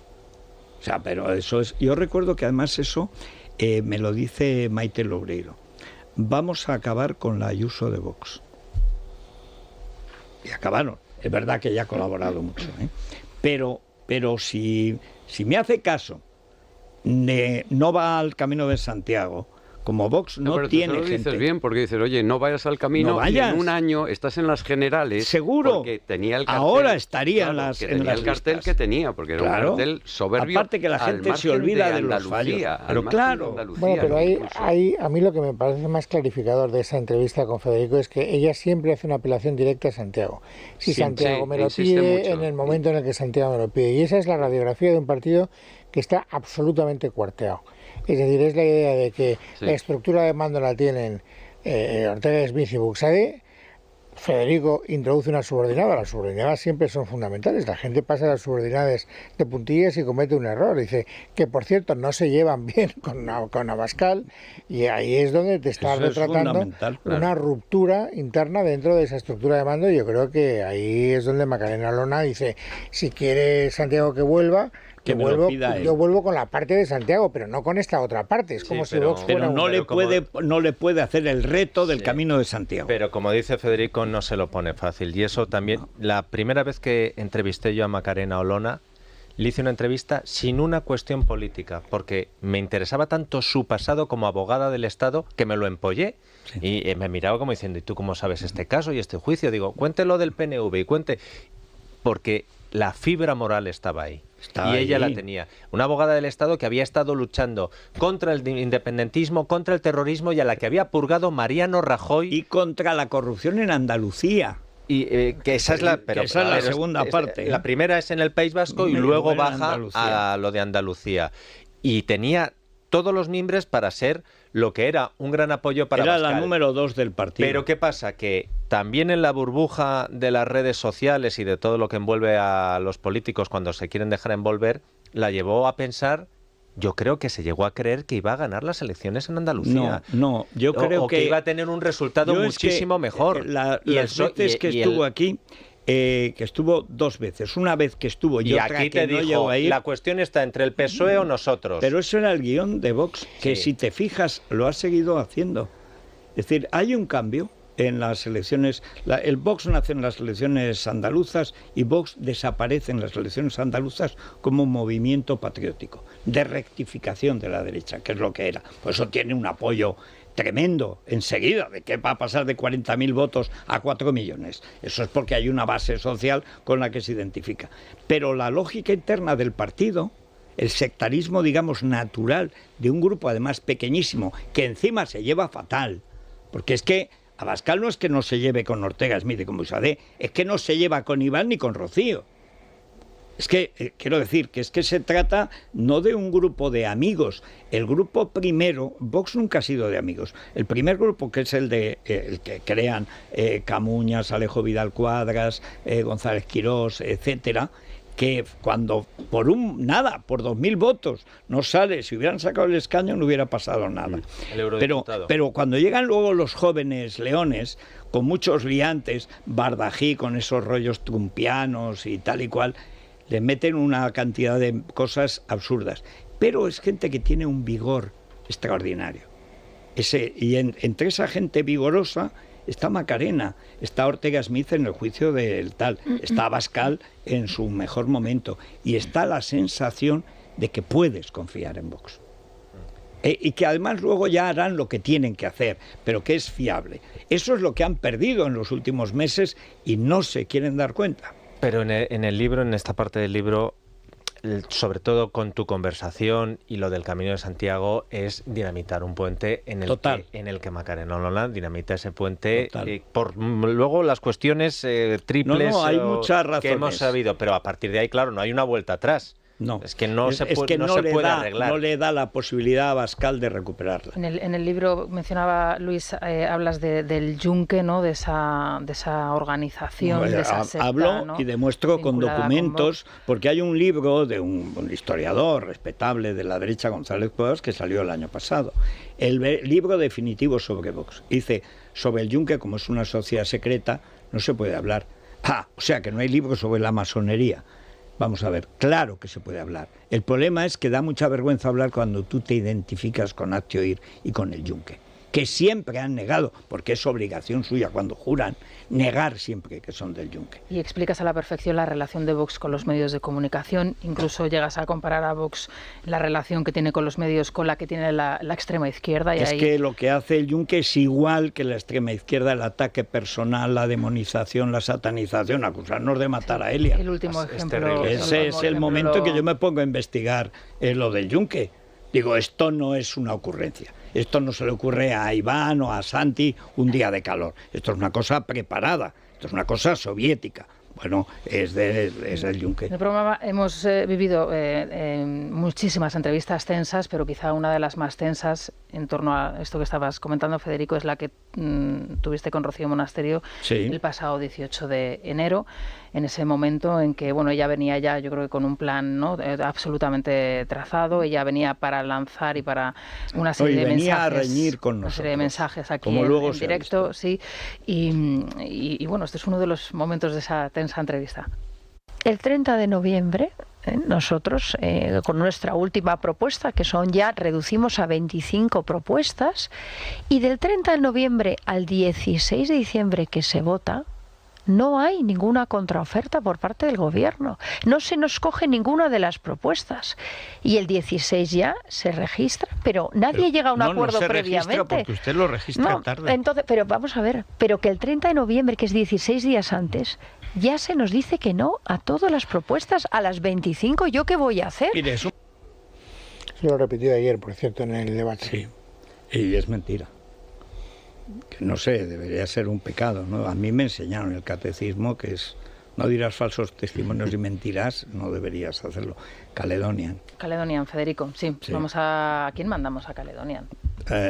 O sea, pero eso es... Yo recuerdo que además eso me lo dice Maite Loureiro. Vamos a acabar con la Ayuso de Vox. Y acabaron. Es verdad que ella ha colaborado mucho, Pero si me hace caso, no va al Camino de Santiago, como Vox no tiene gente... gente... dices bien, porque dices, oye, no vayas al camino, no vayas. Y en un año estás en las generales... Seguro, porque tenía el cartel, ahora estaría claro, en las tenía las el cartel listas. Que tenía, porque era un cartel soberbio. Aparte que la gente se olvida de los fallos. Pero claro... Bueno, pero hay, a mí lo que me parece más clarificador de esa entrevista con Federico es que ella siempre hace una apelación directa a Santiago. Si Santiago me lo pide, en el momento en el que Santiago me lo pide. Y esa es la radiografía de un partido que está absolutamente cuarteado. Es decir, es la idea de que la estructura de mando la tienen Ortega Smith y Buixadé. Federico introduce una subordinada. Las subordinadas siempre son fundamentales. La gente pasa las subordinadas de puntillas y comete un error. Dice que, por cierto, no se llevan bien con Abascal, y ahí es donde te está retratando una ruptura interna dentro de esa estructura de mando. Y yo creo que ahí es donde Macarena Olona dice, si quiere Santiago que vuelva, que me lo pida él. Yo vuelvo con la parte de Santiago, pero no con esta otra parte. Es como si Vox fuera no le puede hacer el reto del Camino de Santiago. Pero como dice Federico, no se lo pone fácil. Y eso también, la primera vez que entrevisté yo a Macarena Olona, le hice una entrevista sin una cuestión política, porque me interesaba tanto su pasado como abogada del Estado que me lo empollé. Sí. Y me miraba como diciendo, ¿y tú cómo sabes este caso y este juicio? Digo, cuéntelo del PNV y cuente... Porque la fibra moral estaba ahí. Y ella la tenía. Una abogada del Estado que había estado luchando contra el independentismo, contra el terrorismo y a la que había purgado Mariano Rajoy. Y contra la corrupción en Andalucía. Y que esa es la, segunda parte. La primera es en el País Vasco y luego baja a lo de Andalucía. Y tenía todos los mimbres para ser lo que era un gran apoyo para Era Abascal. La número 2 del partido. Pero ¿qué pasa? Que también en la burbuja de las redes sociales y de todo lo que envuelve a los políticos cuando se quieren dejar envolver, la llevó a pensar... Yo creo que se llegó a creer que iba a ganar las elecciones en Andalucía. No, yo creo que iba a tener un resultado muchísimo mejor. Las veces que estuvo aquí, que estuvo 2 veces. Una vez que estuvo y otra aquí que no llegó a ir. La cuestión está entre el PSOE o nosotros. Pero eso era el guión de Vox, que si te fijas, lo ha seguido haciendo. Es decir, hay un cambio en las elecciones. El Vox nace en las elecciones andaluzas y Vox desaparece en las elecciones andaluzas como un movimiento patriótico de rectificación de la derecha, que es lo que era. Por eso tiene un apoyo tremendo enseguida, de que va a pasar de 40.000 votos a 4 millones. Eso es porque hay una base social con la que se identifica. Pero la lógica interna del partido, el sectarismo, digamos, natural de un grupo además pequeñísimo, que encima se lleva fatal, porque es que Abascal no es que no se lleve con Ortega Smith y con Busadé, es que no se lleva con Iván ni con Rocío. Es que, quiero decir, que es que se trata no de un grupo de amigos. El grupo primero, Vox nunca ha sido de amigos. El primer grupo, que es el que crean Camuñas, Alejo Vidal Cuadras, González Quirós, etcétera, que cuando por 2.000 votos no sale, si hubieran sacado el escaño no hubiera pasado nada. Pero cuando llegan luego los jóvenes leones, con muchos liantes, Bardají con esos rollos trumpianos y tal y cual, le meten una cantidad de cosas absurdas. Pero es gente que tiene un vigor extraordinario. Entre esa gente vigorosa está Macarena, está Ortega Smith en el juicio del tal, está Abascal en su mejor momento y está la sensación de que puedes confiar en Vox. Y que además luego ya harán lo que tienen que hacer, pero que es fiable. Eso es lo que han perdido en los últimos meses y no se quieren dar cuenta. Pero en el libro, en esta parte del libro, sobre todo con tu conversación y lo del Camino de Santiago, es dinamitar un puente en el que Macarena Olona dinamita ese puente por luego las cuestiones triples hay muchas razones que hemos sabido, pero a partir de ahí, claro, no hay una vuelta atrás. No, es que no se puede arreglar. No le da la posibilidad a Abascal de recuperarla. En el libro mencionaba Luis, hablas del yunque, ¿no? de esa organización, de esa secta, hablo, ¿no? Y demuestro con documentos, porque hay un libro de un historiador respetable de la derecha, González Cuadras, que salió el año pasado. El libro definitivo sobre Vox. Dice, sobre el yunque, como es una sociedad secreta, no se puede hablar. O sea que no hay libro sobre la masonería. Vamos a ver, claro que se puede hablar. El problema es que da mucha vergüenza hablar cuando tú te identificas con Actio Ir y con el yunque, que siempre han negado, porque es obligación suya cuando juran, negar siempre que son del yunque. Y explicas a la perfección la relación de Vox con los medios de comunicación, incluso llegas a comparar a Vox la relación que tiene con los medios con la que tiene la extrema izquierda. Y que lo que hace el yunque es igual que la extrema izquierda, el ataque personal, la demonización, la satanización, acusarnos de matar a Elia. El último ejemplo. Ese es el momento que yo me pongo a investigar lo del yunque. Digo, esto no es una ocurrencia. Esto no se le ocurre a Iván o a Santi un día de calor. Esto es una cosa preparada. Esto es una cosa soviética. Bueno, es el yunque. En el programa hemos vivido muchísimas entrevistas tensas, pero quizá una de las más tensas en torno a esto que estabas comentando, Federico, es la que tuviste con Rocío Monasterio el pasado 18 de enero, en ese momento en que, bueno, ella venía ya, yo creo que con un plan, ¿no?, absolutamente trazado. Ella venía para lanzar y para una serie de mensajes. Venía a reñir con nosotros. Una serie de mensajes aquí en directo, sí. Y bueno, este es uno de los momentos de esa tensa entrevista. El 30 de noviembre nosotros con nuestra última propuesta, que son ya, reducimos a 25 propuestas, y del 30 de noviembre al 16 de diciembre que se vota, no hay ninguna contraoferta por parte del Gobierno. No se nos coge ninguna de las propuestas. Y el 16 ya se registra, pero nadie llega a un acuerdo previamente. No, porque usted lo registra tarde. Entonces, pero vamos a ver, pero que el 30 de noviembre, que es 16 días antes, ya se nos dice que no a todas las propuestas, a las 25, ¿yo qué voy a hacer? Mire, eso lo repitió ayer, por cierto, en el debate. Sí, y es mentira. Que no sé, debería ser un pecado, ¿no? A mí me enseñaron el catecismo que es: no dirás falsos testimonios y mentirás, no deberías hacerlo. Caledonian. Caledonian, Federico, sí. Vamos ¿a quién mandamos a Caledonian?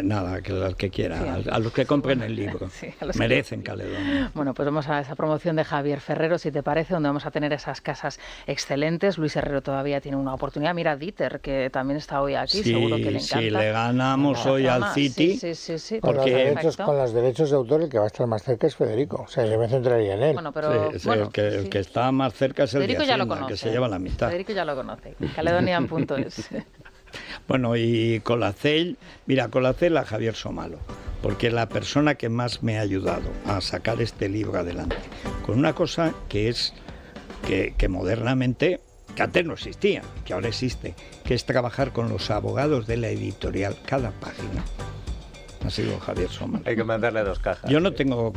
Nada, que al que quiera, sí, a los que compren el libro. Sí, merecen Caledonian. Bueno, pues vamos a esa promoción de Javier Ferrero, si te parece, donde vamos a tener esas casas excelentes. Luis Herrero todavía tiene una oportunidad. Mira, Dieter, que también está hoy aquí, sí, seguro que le encanta. Sí, le ganamos hoy al City. Sí. Porque con los derechos de autor, el que va a estar más cerca es Federico. O sea, yo me centraría en él. Bueno, pero el que está más cerca es el Federico de Hacienda, que se lleva la mitad. Federico ya lo conoce. Caledonian.es. Bueno, y Colacel, mira, Colacel a Javier Somalo, porque es la persona que más me ha ayudado a sacar este libro adelante, con una cosa que es que modernamente, que antes no existía, que ahora existe, que es trabajar con los abogados de la editorial cada página. Ha sido Javier Somalo. Hay que mandarle 2 cajas. Yo no tengo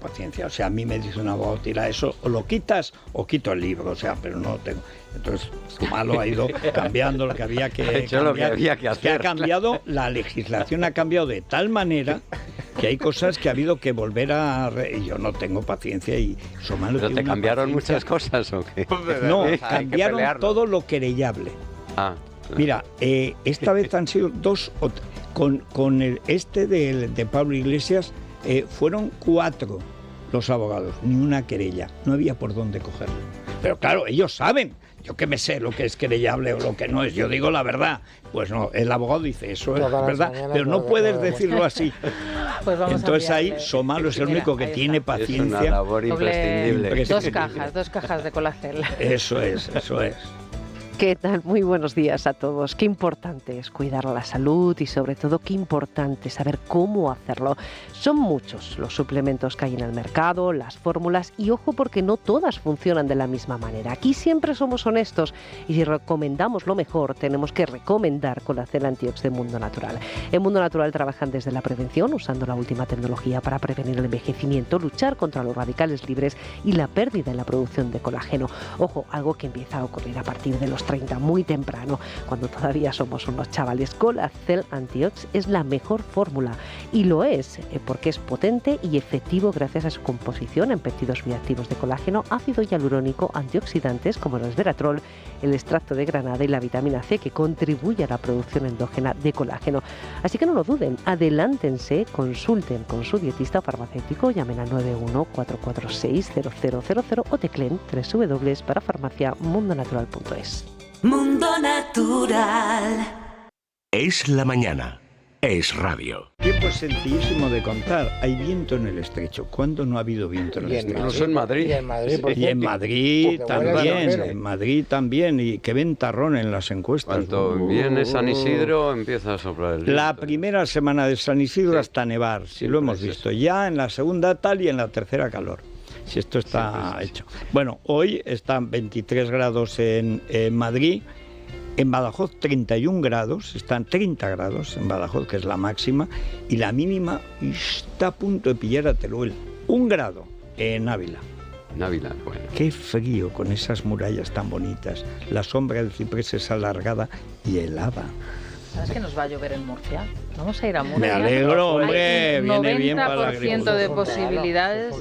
paciencia. O sea, a mí me dice un abogado, tira eso, o lo quitas o quito el libro. O sea, pero no tengo. Entonces, Somalo ha ido cambiando lo que había que cambiar. Lo que había que hacer. Que ha cambiado, la legislación ha cambiado de tal manera que hay cosas que ha habido que volver a... Y yo no tengo paciencia y Somalo ¿Pero te cambiaron muchas cosas o qué? No, cambiaron todo lo querellable. Mira, esta vez han sido 2 o 3. Con el de Pablo Iglesias fueron 4 los abogados, ni una querella, no había por dónde cogerlo. Pero claro, ellos saben, yo que me sé lo que es querellable o lo que no es, yo digo la verdad. Pues no, el abogado dice eso es verdad, pero no puedes decirlo así. Pues entonces ahí Somalo es el único que tiene paciencia. Es una labor imprescindible. 2 cajas de Colacel. Eso es. ¿Qué tal? Muy buenos días a todos. Qué importante es cuidar la salud y sobre todo qué importante es saber cómo hacerlo. Son muchos los suplementos que hay en el mercado, las fórmulas y ojo porque no todas funcionan de la misma manera. Aquí siempre somos honestos y si recomendamos lo mejor tenemos que recomendar Colacel Antiox de Mundo Natural. En Mundo Natural trabajan desde la prevención usando la última tecnología para prevenir el envejecimiento, luchar contra los radicales libres y la pérdida en la producción de colágeno. Ojo, algo que empieza a ocurrir a partir de los 30, muy temprano, cuando todavía somos unos chavales. Colacel Antiox es la mejor fórmula y lo es porque es potente y efectivo gracias a su composición en péptidos bioactivos de colágeno, ácido hialurónico, antioxidantes como el resveratrol, el extracto de granada y la vitamina C que contribuye a la producción endógena de colágeno. Así que no lo duden, adelántense, consulten con su dietista o farmacéutico, llamen al 91-446-0000 o tecleen www.parafarmaciamundonatural.es. Mundo Natural. Es la mañana. Es radio. Tiempo es sencillísimo de contar. Hay viento en el estrecho. ¿Cuándo no ha habido viento en el estrecho? Incluso en Madrid. Y en Madrid, y en Madrid también. En Madrid también. Y qué ventarrón en las encuestas. Cuando viene San Isidro empieza a soplar el viento. La primera semana de San Isidro hasta nevar. Si lo hemos visto. Ya en la segunda tal y en la tercera calor. Si esto está hecho. Bueno, hoy están 23 grados en Madrid. En Badajoz 31 grados, están 30 grados en Badajoz, que es la máxima, y la mínima está a punto de pillar a Teruel, 1 grado en Ávila. Ávila, bueno. Qué frío con esas murallas tan bonitas, la sombra del ciprés es alargada y helada. ¿Sabes que nos va a llover en Murcia? Vamos a ir a Murcia. Me alegro, hombre, viene bien para la agricultura. 90% de posibilidades.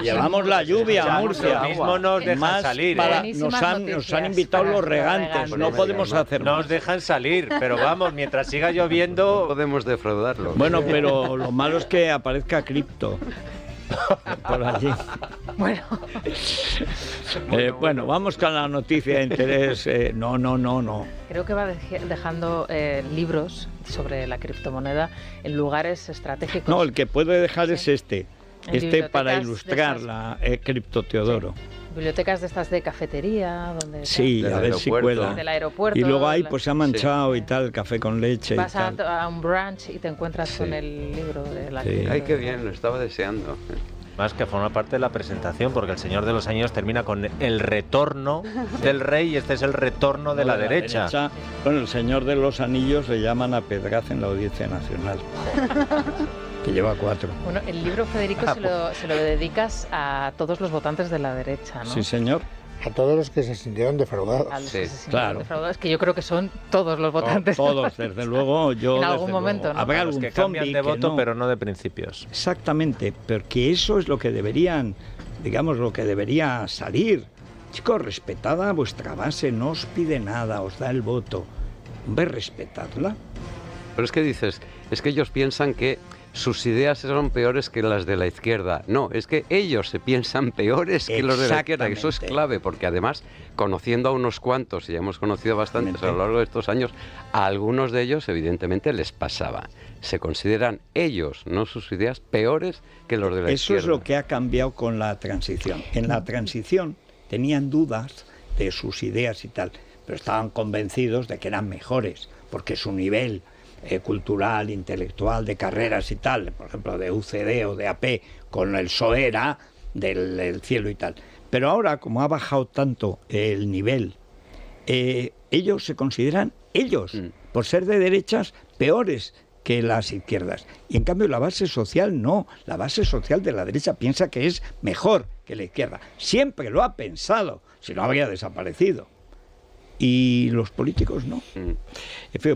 Llevamos la lluvia a Murcia. Mismo nos dejan salir. Nos han invitado los regantes, no podemos hacer más. Nos dejan salir, pero vamos, mientras siga lloviendo... Podemos defraudarlo. Bueno, pero lo malo es que aparezca cripto. Por allí. Bueno. Bueno, vamos con la noticia de interés. No. Creo que va dejando libros sobre la criptomoneda en lugares estratégicos. No, el que puede dejar es este. Para ilustrar la Cripto Teodoro. Bibliotecas de estas de cafetería, donde sí, a ver si cuela. Del aeropuerto. Y luego ahí pues se ha manchado y tal, café con leche. Vas y tal. a un brunch y te encuentras con el libro de la Ay, qué bien, lo estaba deseando. Más que forma parte de la presentación, porque el Señor de los Anillos termina con el retorno del rey y este es el retorno de la derecha. Bueno, el Señor de los Anillos le llaman a Pedraz en la Audiencia Nacional. Que lleva 4. Bueno, el libro, Federico, se lo dedicas a todos los votantes de la derecha, ¿no? Sí, señor. A todos los que se sintieron defraudados. A los que se sintieron defraudados, que yo creo que son todos los votantes. Todos, desde luego. En algún momento, ¿no? Habrá algún que cambian de voto, pero no de principios. Exactamente, porque eso es lo que deberían, digamos, lo que debería salir. Chicos, respetad vuestra base, no os pide nada, os da el voto. Hombre, respetadla. Pero es que dices, es que ellos piensan que sus ideas son peores que las de la izquierda. No, es que ellos se piensan peores que los de la izquierda. Eso es clave, porque además, conociendo a unos cuantos, y ya hemos conocido bastantes a lo largo de estos años, a algunos de ellos evidentemente les pasaba. Se consideran ellos, no sus ideas, peores que los de la izquierda. Eso es lo que ha cambiado con la transición. En la transición tenían dudas de sus ideas y tal, pero estaban convencidos de que eran mejores, porque su nivel cultural, intelectual, de carreras y tal, por ejemplo de UCD o de AP, con el PSOE era del cielo y tal. Pero ahora, como ha bajado tanto el nivel, ellos se consideran, por ser de derechas, peores que las izquierdas. Y en cambio la base social no, la base social de la derecha piensa que es mejor que la izquierda. Siempre lo ha pensado, si no habría desaparecido. Y los políticos no.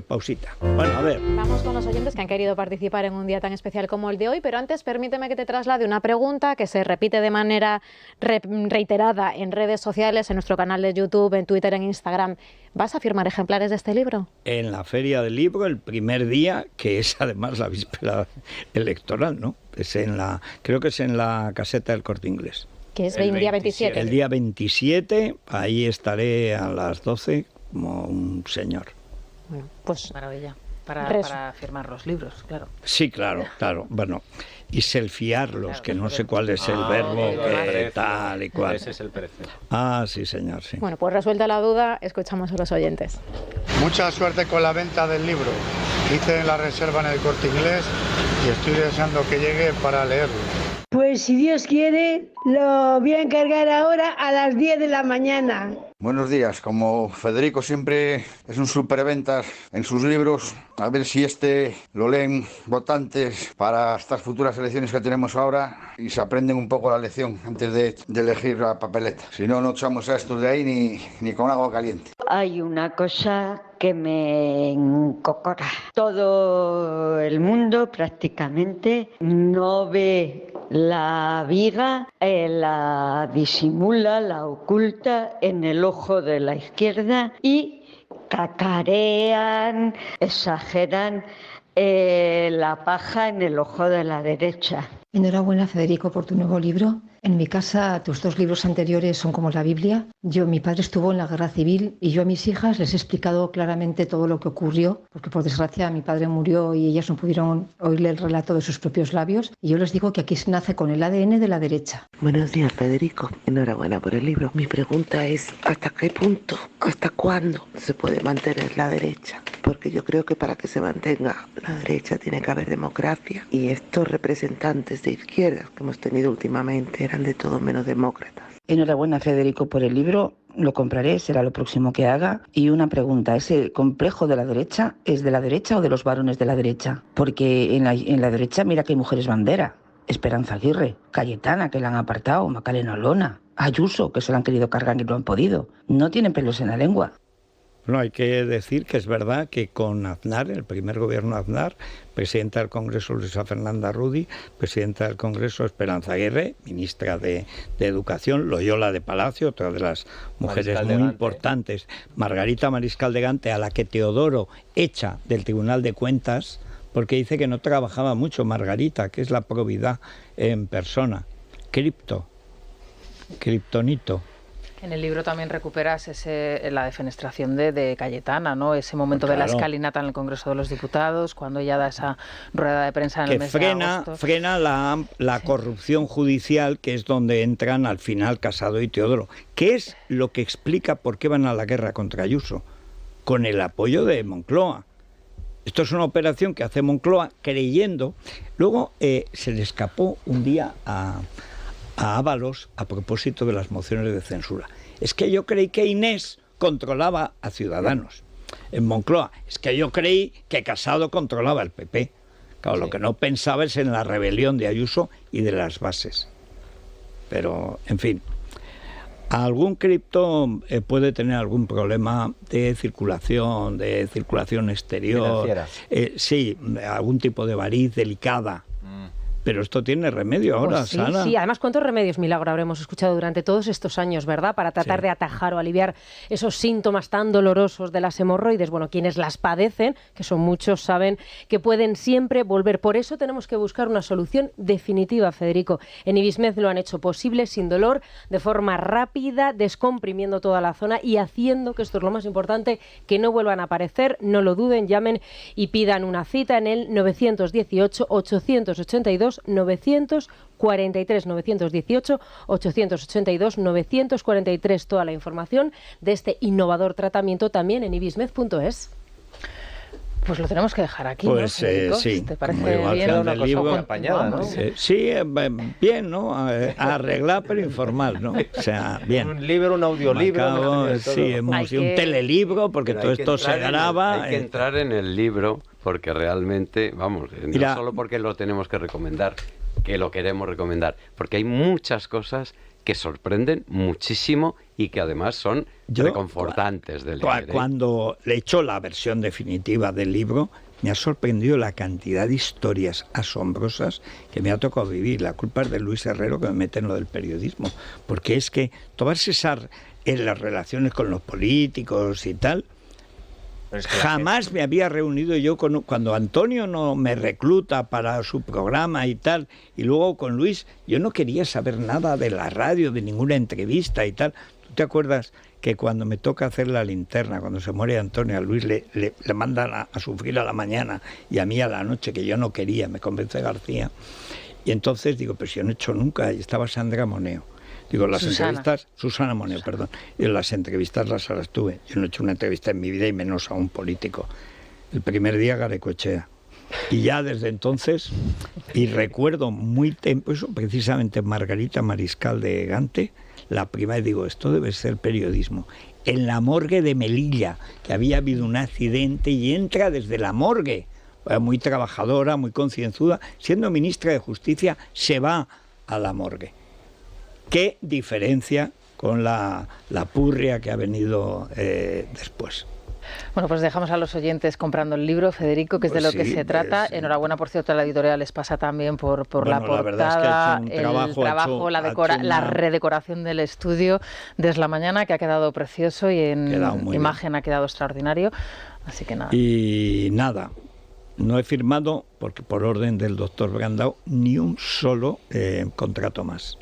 Pausita. Bueno, a ver. Vamos con los oyentes que han querido participar en un día tan especial como el de hoy, pero antes permíteme que te traslade una pregunta que se repite de manera reiterada en redes sociales, en nuestro canal de YouTube, en Twitter, en Instagram. ¿Vas a firmar ejemplares de este libro? En la Feria del Libro, el primer día, que es además la víspera electoral, ¿no? Creo que es en la caseta del Corte Inglés. Que es el día 27. El día 27, ahí estaré a las 12 como un señor. Bueno, pues maravilla. Para firmar los libros, claro. Sí, claro. Bueno, y selfiarlos, claro, que no sé cuál es el verbo, que tal y cual. Ese es el precio. Ah, sí, señor, sí. Bueno, pues resuelta la duda, escuchamos a los oyentes. Mucha suerte con la venta del libro. Hice la reserva en el Corte Inglés y estoy deseando que llegue para leerlo. Pues si Dios quiere, lo voy a encargar ahora a las 10 de la mañana. Buenos días, como Federico siempre es un superventas en sus libros, a ver si lo leen votantes para estas futuras elecciones que tenemos ahora y se aprenden un poco la lección antes de elegir la papeleta. Si no, no echamos a estos de ahí ni con agua caliente. Hay una cosa que me encocora. Todo el mundo prácticamente no ve la viga, la disimula, la oculta en el ojo de la izquierda y cacarean, exageran la paja en el ojo de la derecha. Enhorabuena, Federico, por tu nuevo libro. En mi casa, tus 2 libros anteriores son como la Biblia. Mi padre estuvo en la Guerra Civil y yo a mis hijas les he explicado claramente todo lo que ocurrió, porque por desgracia mi padre murió y ellas no pudieron oírle el relato de sus propios labios. Y yo les digo que aquí se nace con el ADN de la derecha. Buenos días, Federico. Enhorabuena por el libro. Mi pregunta es, ¿hasta qué punto, hasta cuándo se puede mantener la derecha? Porque yo creo que para que se mantenga la derecha tiene que haber democracia y estos representantes de izquierdas que hemos tenido últimamente eran de todo menos demócratas. Enhorabuena, Federico, por el libro. Lo compraré, será lo próximo que haga. Y una pregunta, ¿ese complejo de la derecha es de la derecha o de los varones de la derecha? Porque en la derecha mira que hay mujeres bandera. Esperanza Aguirre, Cayetana, que la han apartado, Macarena Olona, Ayuso, que se la han querido cargar y no han podido. No tienen pelos en la lengua. Bueno, hay que decir que es verdad que con Aznar, el primer gobierno Aznar, presidenta del Congreso Luisa Fernanda Rudi, presidenta del Congreso Esperanza Aguirre, ministra de Educación, Loyola de Palacio, otra de las mujeres muy importantes, Margarita Mariscal de Gante, a la que Teodoro echa del Tribunal de Cuentas, porque dice que no trabajaba mucho Margarita, que es la probidad en persona. Kriptonito. En el libro también recuperas la defenestración de Cayetana, ¿no? Ese momento de la escalinata en el Congreso de los Diputados, cuando ella da esa rueda de prensa en el mes de agosto. Frena la corrupción judicial, que es donde entran al final Casado y Teodoro, que es lo que explica por qué van a la guerra contra Ayuso, con el apoyo de Moncloa. Esto es una operación que hace Moncloa creyendo. Luego se le escapó un día a Ábalos a propósito de las mociones de censura. Es que yo creí que Inés controlaba a Ciudadanos en Moncloa. Es que yo creí que Casado controlaba el PP. Claro, lo que no pensaba es en la rebelión de Ayuso y de las bases. Pero, en fin, algún cripto puede tener algún problema de circulación exterior. Financiera. Sí, algún tipo de variz delicada. Pero esto tiene remedio ahora, pues sí, Sara. Sí, además, ¿cuántos remedios milagro habremos escuchado durante todos estos años, verdad? Para tratar de atajar o aliviar esos síntomas tan dolorosos de las hemorroides. Bueno, quienes las padecen, que son muchos, saben que pueden siempre volver. Por eso tenemos que buscar una solución definitiva, Federico. En Ibismed lo han hecho posible, sin dolor, de forma rápida, descomprimiendo toda la zona y haciendo, que esto es lo más importante, que no vuelvan a aparecer. No lo duden, llamen y pidan una cita en el 918-882-943, 918-882-943, toda la información de este innovador tratamiento también en ibismed.es. Pues lo tenemos que dejar aquí, pues, ¿no, Federico? Sí. ¿Te parece bien? Una cosa libro, apañada, ¿no? Sí, bien, ¿no? Arreglar pero informal, ¿no? O sea, bien. Un libro, un audiolibro. Sí, un telelibro, porque todo esto se graba. Hay que entrar en el libro, porque realmente, vamos, no solo porque lo tenemos que recomendar, que lo queremos recomendar, porque hay muchas cosas que sorprenden muchísimo y que además son reconfortantes de leer. Cuando le echo la versión definitiva del libro, me ha sorprendido la cantidad de historias asombrosas que me ha tocado vivir. La culpa es de Luis Herrero, que me mete en lo del periodismo, porque es que todas esas las relaciones con los políticos y tal, jamás me había reunido yo cuando Antonio no me recluta para su programa y tal, y luego con Luis, yo no quería saber nada de la radio, de ninguna entrevista y tal. ¿Tú te acuerdas que cuando me toca hacer la linterna, cuando se muere Antonio, a Luis le mandan a sufrir a la mañana y a mí a la noche, que yo no quería, me convence García? Y entonces digo, pero si yo no he hecho nunca, y estaba Sandra Moneo. Digo, Susana Moneo, perdón. Y las entrevistas las tuve. Yo no he hecho una entrevista en mi vida y menos a un político. El primer día Garacoechea. Y ya desde entonces, y recuerdo muy eso, precisamente Margarita Mariscal de Gante, la primera, y digo, esto debe ser periodismo. En la morgue de Melilla, que había habido un accidente y entra desde la morgue, muy trabajadora, muy concienzuda, siendo ministra de Justicia, se va a la morgue. ¿Qué diferencia con la purria que ha venido después? Bueno, pues dejamos a los oyentes comprando el libro, Federico, que es de lo que se trata. Enhorabuena, por cierto, a la editorial les pasa también por la portada, el trabajo, la redecoración del estudio desde la mañana, que ha quedado precioso y en imagen ha quedado extraordinario. Así que nada. Y nada, no he firmado, porque por orden del doctor Brandao, ni un solo contrato más.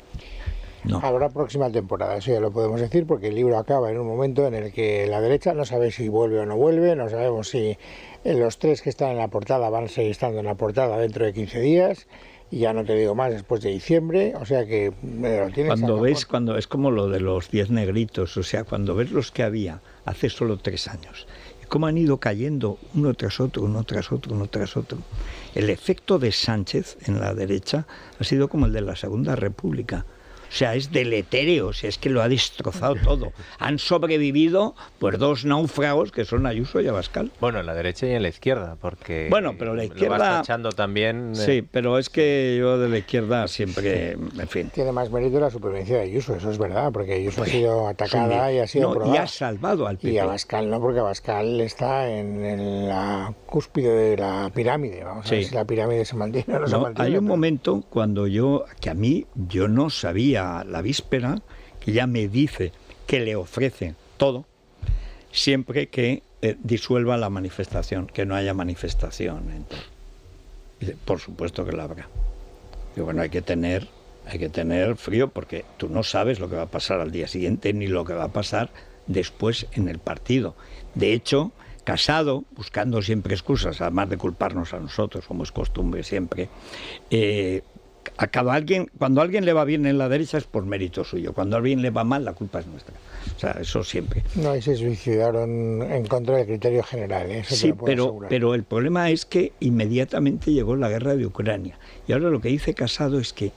No. Habrá próxima temporada, eso ya lo podemos decir, porque el libro acaba en un momento en el que la derecha no sabe si vuelve o no vuelve, no sabemos si los tres que están en la portada van a seguir estando en la portada dentro de 15 días, y ya no te digo más después de diciembre, o sea que lo tienes. Cuando es como lo de los 10 negritos, o sea, cuando ves los que había hace solo 3 años, y cómo han ido cayendo uno tras otro, uno tras otro, uno tras otro. El efecto de Sánchez en la derecha ha sido como el de la Segunda República. O sea, es deletéreo, o sea, es que lo ha destrozado todo. Han sobrevivido pues 2 náufragos que son Ayuso y Abascal. Bueno, en la derecha y en la izquierda, porque bueno, pero la izquierda lo vas tachando también. Sí, pero es que yo de la izquierda siempre, en fin. Tiene más mérito la supervivencia de Ayuso, eso es verdad, porque Ayuso ha sido atacada y ha sido probada. Y ha salvado al PP. Y Abascal no, porque Abascal está en la cúspide de la pirámide. Vamos a ver si la pirámide se mantiene o no se mantiene. Hay un momento cuando yo no sabía la víspera, que ya me dice que le ofrece todo siempre que disuelva la manifestación, que no haya manifestación. Entonces, por supuesto que la habrá. Y bueno, hay que tener Hay que tener frío porque tú no sabes lo que va a pasar al día siguiente ni lo que va a pasar después en el partido. De hecho, Casado, buscando siempre excusas, además de culparnos a nosotros, como es costumbre siempre, cuando a alguien le va bien en la derecha es por mérito suyo, cuando a alguien le va mal la culpa es nuestra. O sea, eso siempre. No, y se suicidaron en contra del criterio general, eso sí, te lo puedo asegurar. Pero el problema es que inmediatamente llegó la guerra de Ucrania. Y ahora lo que dice Casado es que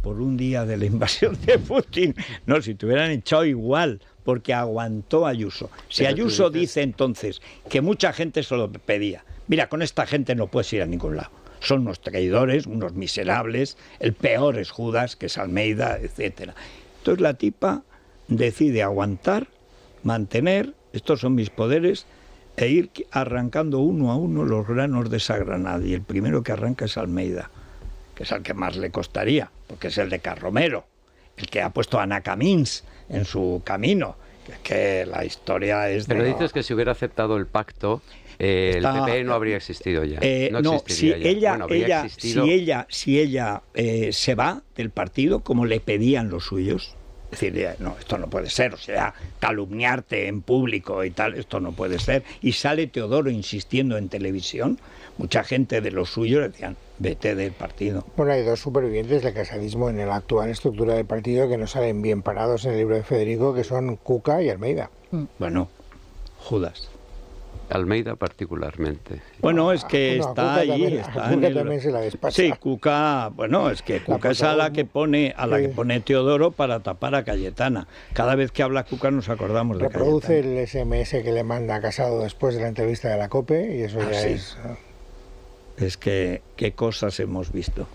por un día de la invasión de Putin, no, si te hubieran echado igual, porque aguantó Ayuso. Si Ayuso dice entonces que mucha gente se lo pedía, mira, con esta gente no puedes ir a ningún lado. Son unos traidores, unos miserables, el peor es Judas, que es Almeida, etcétera. Entonces la tipa decide aguantar, mantener, estos son mis poderes, e ir arrancando uno a uno los granos de esa granada. Y el primero que arranca es Almeida, que es al que más le costaría, porque es el de Carromero, el que ha puesto a Ana Camins en su camino, que la historia es de... Pero dices que si hubiera aceptado el pacto, el PP no habría existido ya. No existiría ya. Si ella se va del partido como le pedían los suyos, es decir, no, esto no puede ser, o sea, calumniarte en público y tal, esto no puede ser, y sale Teodoro insistiendo en televisión, mucha gente de los suyos le decían, vete del partido. Bueno, hay dos supervivientes del casadismo en la actual estructura del partido que no salen bien parados en el libro de Federico, que son Cuca y Almeida. Bueno, Judas. Almeida particularmente. Bueno, es que está ahí. También, está Cuca también se la despacha. Sí, Cuca, bueno, es que Cuca es a la que pone Teodoro para tapar a Cayetana. Cada vez que habla Cuca nos acordamos de Cayetana. Reproduce el SMS que le manda a Casado después de la entrevista de la COPE y eso ya sí. es... Es que qué cosas hemos visto.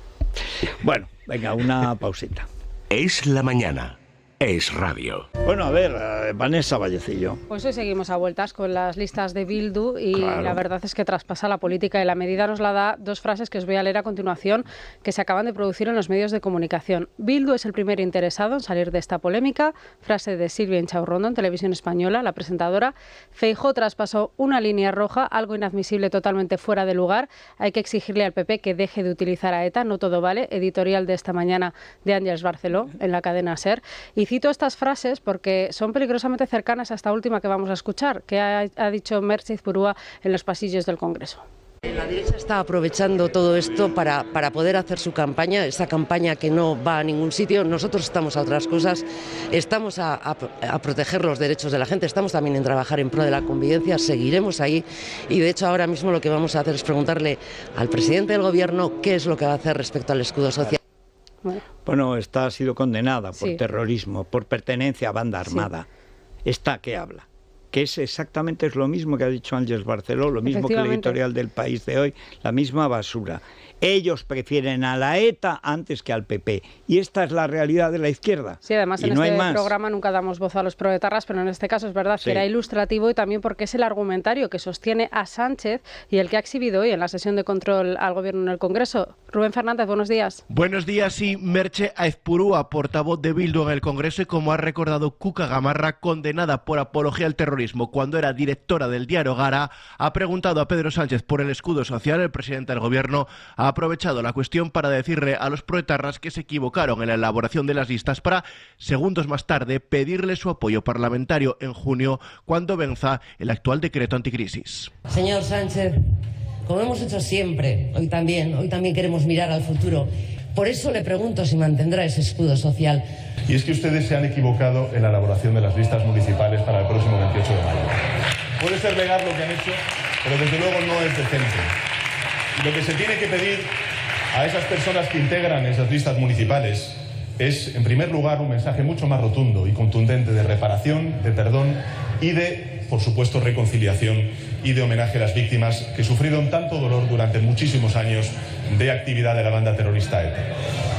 Bueno, venga, una pausita. Es la mañana. Es radio. Bueno, a ver, Vanessa Vallecillo. Pues hoy seguimos a vueltas con las listas de Bildu y claro. La verdad es que traspasa la política y la medida nos la da dos frases que os voy a leer a continuación que se acaban de producir en los medios de comunicación. Bildu es el primer interesado en salir de esta polémica. Frase de Silvia Inchaurrondo en Televisión Española, la presentadora. Feijóo traspasó una línea roja, algo inadmisible, totalmente fuera de lugar. Hay que exigirle al PP que deje de utilizar a ETA, no todo vale. Editorial de esta mañana de Àngels Barceló en la cadena SER. Y cito estas frases porque son peligrosamente cercanas a esta última que vamos a escuchar, que ha dicho Merche Izpurúa en los pasillos del Congreso. La derecha está aprovechando todo esto para poder hacer su campaña, esa campaña que no va a ningún sitio. Nosotros estamos a otras cosas, estamos a proteger los derechos de la gente, estamos también en trabajar en pro de la convivencia, seguiremos ahí y de hecho ahora mismo lo que vamos a hacer es preguntarle al presidente del gobierno qué es lo que va a hacer respecto al escudo social. Bueno, esta ha sido condenada por terrorismo, por pertenencia a banda armada. ¿Esta qué habla? Que es exactamente lo mismo que ha dicho Àngels Barceló, lo mismo que el editorial del País de hoy, la misma basura. Ellos prefieren a la ETA antes que al PP. Y esta es la realidad de la izquierda. Sí, además y en no este hay programa nunca damos voz a los proetarras, pero en este caso es verdad que era ilustrativo y también porque es el argumentario que sostiene a Sánchez y el que ha exhibido hoy en la sesión de control al Gobierno en el Congreso. Rubén Fernández, buenos días. Buenos días, sí. Merche Aizpurúa, portavoz de Bildu en el Congreso y como ha recordado Cuca Gamarra, condenada por apología al terrorismo cuando era directora del diario Gara, ha preguntado a Pedro Sánchez por el escudo social. El presidente del Gobierno ha aprovechado la cuestión para decirle a los proetarras que se equivocaron en la elaboración de las listas para, segundos más tarde, pedirle su apoyo parlamentario en junio cuando venza el actual decreto anticrisis. Señor Sánchez, como hemos hecho siempre, hoy también queremos mirar al futuro. Por eso le pregunto si mantendrá ese escudo social. Y es que ustedes se han equivocado en la elaboración de las listas municipales para el próximo 28 de mayo. Puede ser legal lo que han hecho, pero desde luego no es decente. Y lo que se tiene que pedir a esas personas que integran esas listas municipales es, en primer lugar, un mensaje mucho más rotundo y contundente de reparación, de perdón y de, por supuesto, reconciliación y de homenaje a las víctimas que sufrieron tanto dolor durante muchísimos años de actividad de la banda terrorista ETA.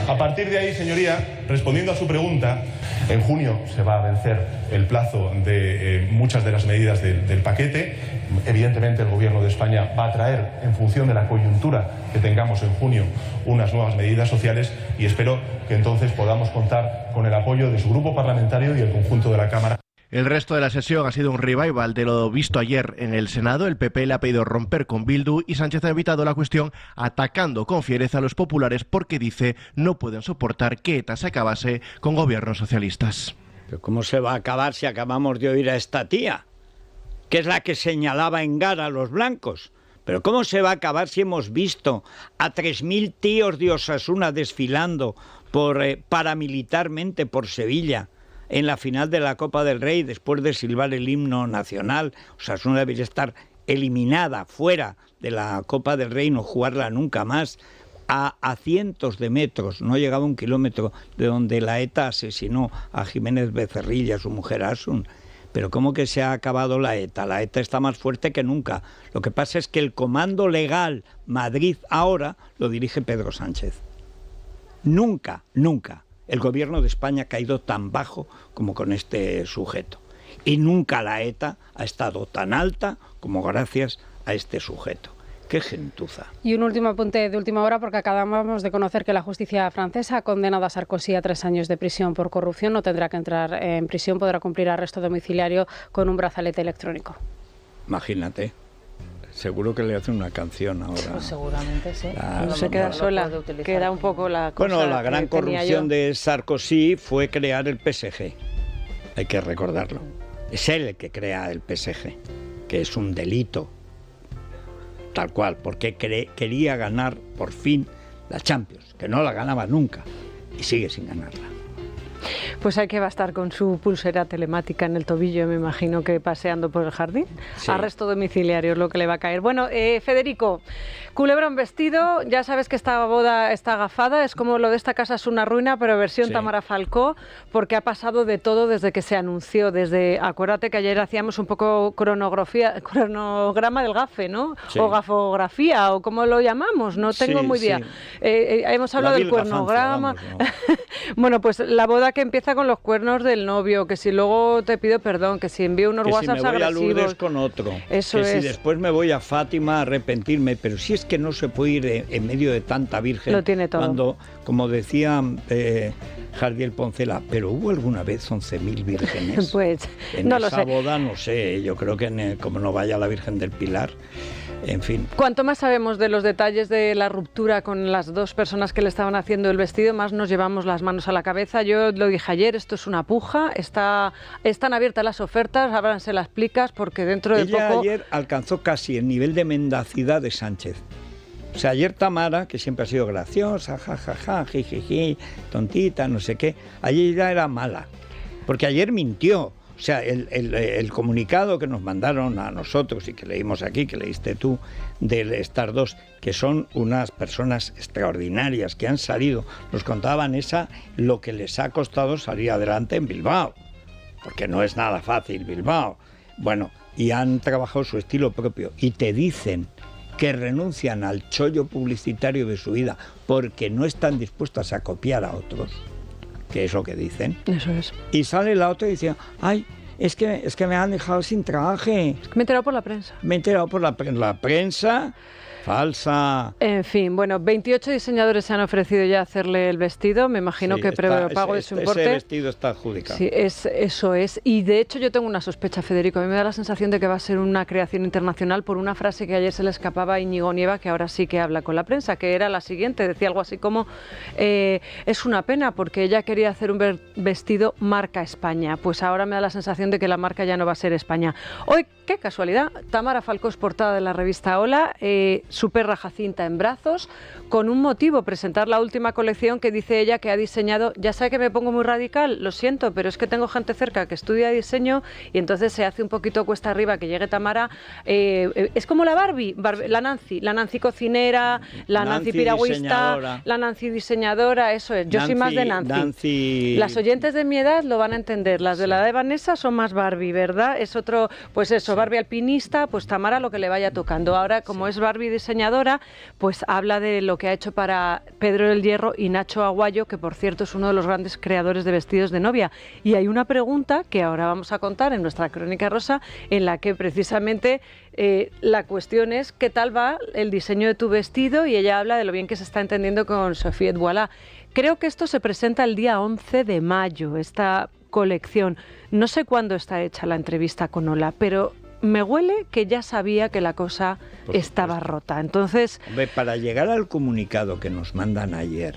A partir de ahí, señoría, respondiendo a su pregunta, en junio se va a vencer el plazo de muchas de las medidas del paquete. Evidentemente el Gobierno de España va a traer, en función de la coyuntura que tengamos en junio, unas nuevas medidas sociales y espero que entonces podamos contar con el apoyo de su grupo parlamentario y el conjunto de la Cámara. El resto de la sesión ha sido un revival de lo visto ayer en el Senado. El PP le ha pedido romper con Bildu y Sánchez ha evitado la cuestión atacando con fiereza a los populares porque dice no pueden soportar que ETA se acabase con gobiernos socialistas. ¿Pero cómo se va a acabar si acabamos de oír a esta tía, que es la que señalaba en Gara a los blancos? ¿Pero cómo se va a acabar si hemos visto a 3.000 tíos de Osasuna desfilando paramilitarmente por Sevilla en la final de la Copa del Rey después de silbar el himno nacional? Osasuna debería estar eliminada, fuera de la Copa del Rey, no jugarla nunca más. A cientos de metros, no llegaba a 1 kilómetro, de donde la ETA asesinó a Jiménez Becerril y a su mujer Asun. Pero ¿cómo que se ha acabado la ETA? La ETA está más fuerte que nunca. Lo que pasa es que el comando legal Madrid ahora lo dirige Pedro Sánchez. Nunca el gobierno de España ha caído tan bajo como con este sujeto. Y nunca la ETA ha estado tan alta como gracias a este sujeto. ¡Qué gentuza! Y un último apunte de última hora, porque acabamos de conocer que la justicia francesa ha condenado a Sarkozy a 3 años de prisión por corrupción. No tendrá que entrar en prisión, podrá cumplir arresto domiciliario con un brazalete electrónico. Imagínate. Seguro que le hacen una canción ahora. Pues seguramente sí. No se queda sola, queda un poco la cosa. Bueno, la gran corrupción de Sarkozy fue crear el PSG. Hay que recordarlo. Es él el que crea el PSG, que es un delito. Tal cual, porque quería ganar por fin la Champions, que no la ganaba nunca y sigue sin ganarla. Pues hay que bastar con su pulsera telemática en el tobillo, me imagino que paseando por el jardín. Sí. Arresto domiciliario es lo que le va a caer. Bueno, Federico, culebra en vestido, ya sabes que esta boda está agafada, es como lo de esta casa es una ruina, pero versión sí. Tamara Falcó, porque ha pasado de todo desde que se anunció, acuérdate que ayer hacíamos un poco cronograma del gafe, ¿no? Sí. O gafografía, o como lo llamamos, no tengo muy idea. Sí. Hemos hablado del cuernograma. Vamos, ¿no? Bueno, pues la boda que empieza con los cuernos del novio, que si luego te pido perdón, que si envío unos WhatsApps agresivos. Que si me voy a Lourdes con otro, eso que es. Si después me voy a Fátima a arrepentirme, pero si es que no se puede ir en medio de tanta virgen. Lo tiene todo. Cuando, como decía Jardiel Poncela, pero ¿hubo alguna vez 11.000 vírgenes? Pues en no esa lo sé. boda no sé, yo creo que como no vaya la Virgen del Pilar. En fin. Cuanto más sabemos de los detalles de la ruptura con las 2 personas que le estaban haciendo el vestido, más nos llevamos las manos a la cabeza. Yo lo dije ayer, esto es una puja, están abiertas las ofertas, ábranse las plicas porque dentro de Ella poco... ayer alcanzó casi el nivel de mendacidad de Sánchez. O sea, ayer Tamara, que siempre ha sido graciosa, jajaja, jijiji, tontita, no sé qué, ayer ya era mala, porque ayer mintió. O sea, el comunicado que nos mandaron a nosotros y que leímos aquí, que leíste tú, del Star 2, que son unas personas extraordinarias que han salido, nos contaban lo que les ha costado salir adelante en Bilbao, porque no es nada fácil Bilbao. Bueno, y han trabajado su estilo propio y te dicen que renuncian al chollo publicitario de su vida porque no están dispuestas a copiar a otros. Que es lo que dicen. Eso es. Y sale la otra y dice, ay, es que me han dejado sin traje. Es que me he enterado por la prensa. Me he enterado por la prensa. Falsa. En fin, bueno, 28 diseñadores se han ofrecido ya a hacerle el vestido. Me imagino que pago de su importe. Ese vestido está adjudicado. Sí, eso es. Y de hecho yo tengo una sospecha, Federico. A mí me da la sensación de que va a ser una creación internacional por una frase que ayer se le escapaba a Íñigo Nieva, que ahora sí que habla con la prensa, que era la siguiente. Decía algo así como, es una pena porque ella quería hacer un vestido marca España. Pues ahora me da la sensación de que la marca ya no va a ser España. Hoy, qué casualidad, Tamara Falcó es portada de la revista Hola, su perra Jacinta en brazos, con un motivo, presentar la última colección que dice ella que ha diseñado. Ya sé que me pongo muy radical, lo siento, pero es que tengo gente cerca que estudia diseño y entonces se hace un poquito cuesta arriba que llegue Tamara. Es como la Barbie, la Nancy cocinera, la Nancy piragüista, la Nancy diseñadora, eso es. Yo soy más de Nancy. Las oyentes de mi edad lo van a entender, las de la edad de Vanessa son más Barbie, ¿verdad? Es otro, pues eso, Barbie alpinista, pues Tamara lo que le vaya tocando. Ahora, como es Barbie diseñadora, pues habla de lo que ha hecho para Pedro del Hierro y Nacho Aguayo, que por cierto es uno de los grandes creadores de vestidos de novia. Y hay una pregunta que ahora vamos a contar en nuestra Crónica Rosa, en la que precisamente la cuestión es qué tal va el diseño de tu vestido, y ella habla de lo bien que se está entendiendo con Sophie Voilà. Creo que esto se presenta el día 11 de mayo, esta colección. No sé cuándo está hecha la entrevista con Ola, pero me huele que ya sabía que la cosa estaba rota. Entonces, hombre, para llegar al comunicado que nos mandan ayer,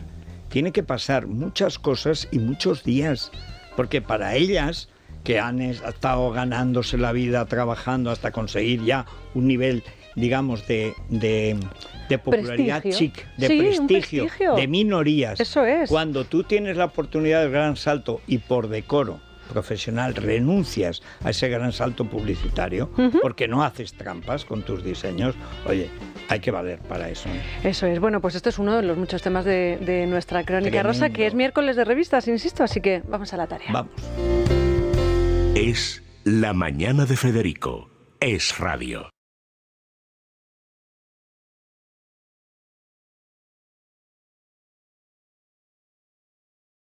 tiene que pasar muchas cosas y muchos días, porque para ellas, que han estado ganándose la vida trabajando hasta conseguir ya un nivel, digamos, de popularidad chic, de prestigio, de minorías. Eso es. Cuando tú tienes la oportunidad del gran salto y por decoro profesional renuncias a ese gran salto publicitario, porque no haces trampas con tus diseños, oye, hay que valer para eso. Eso es. Bueno, pues este es uno de los muchos temas de nuestra crónica Tremendo. rosa, que es miércoles de revistas, insisto, así que vamos a la tarea. Vamos. Es La Mañana de Federico. Es Radio.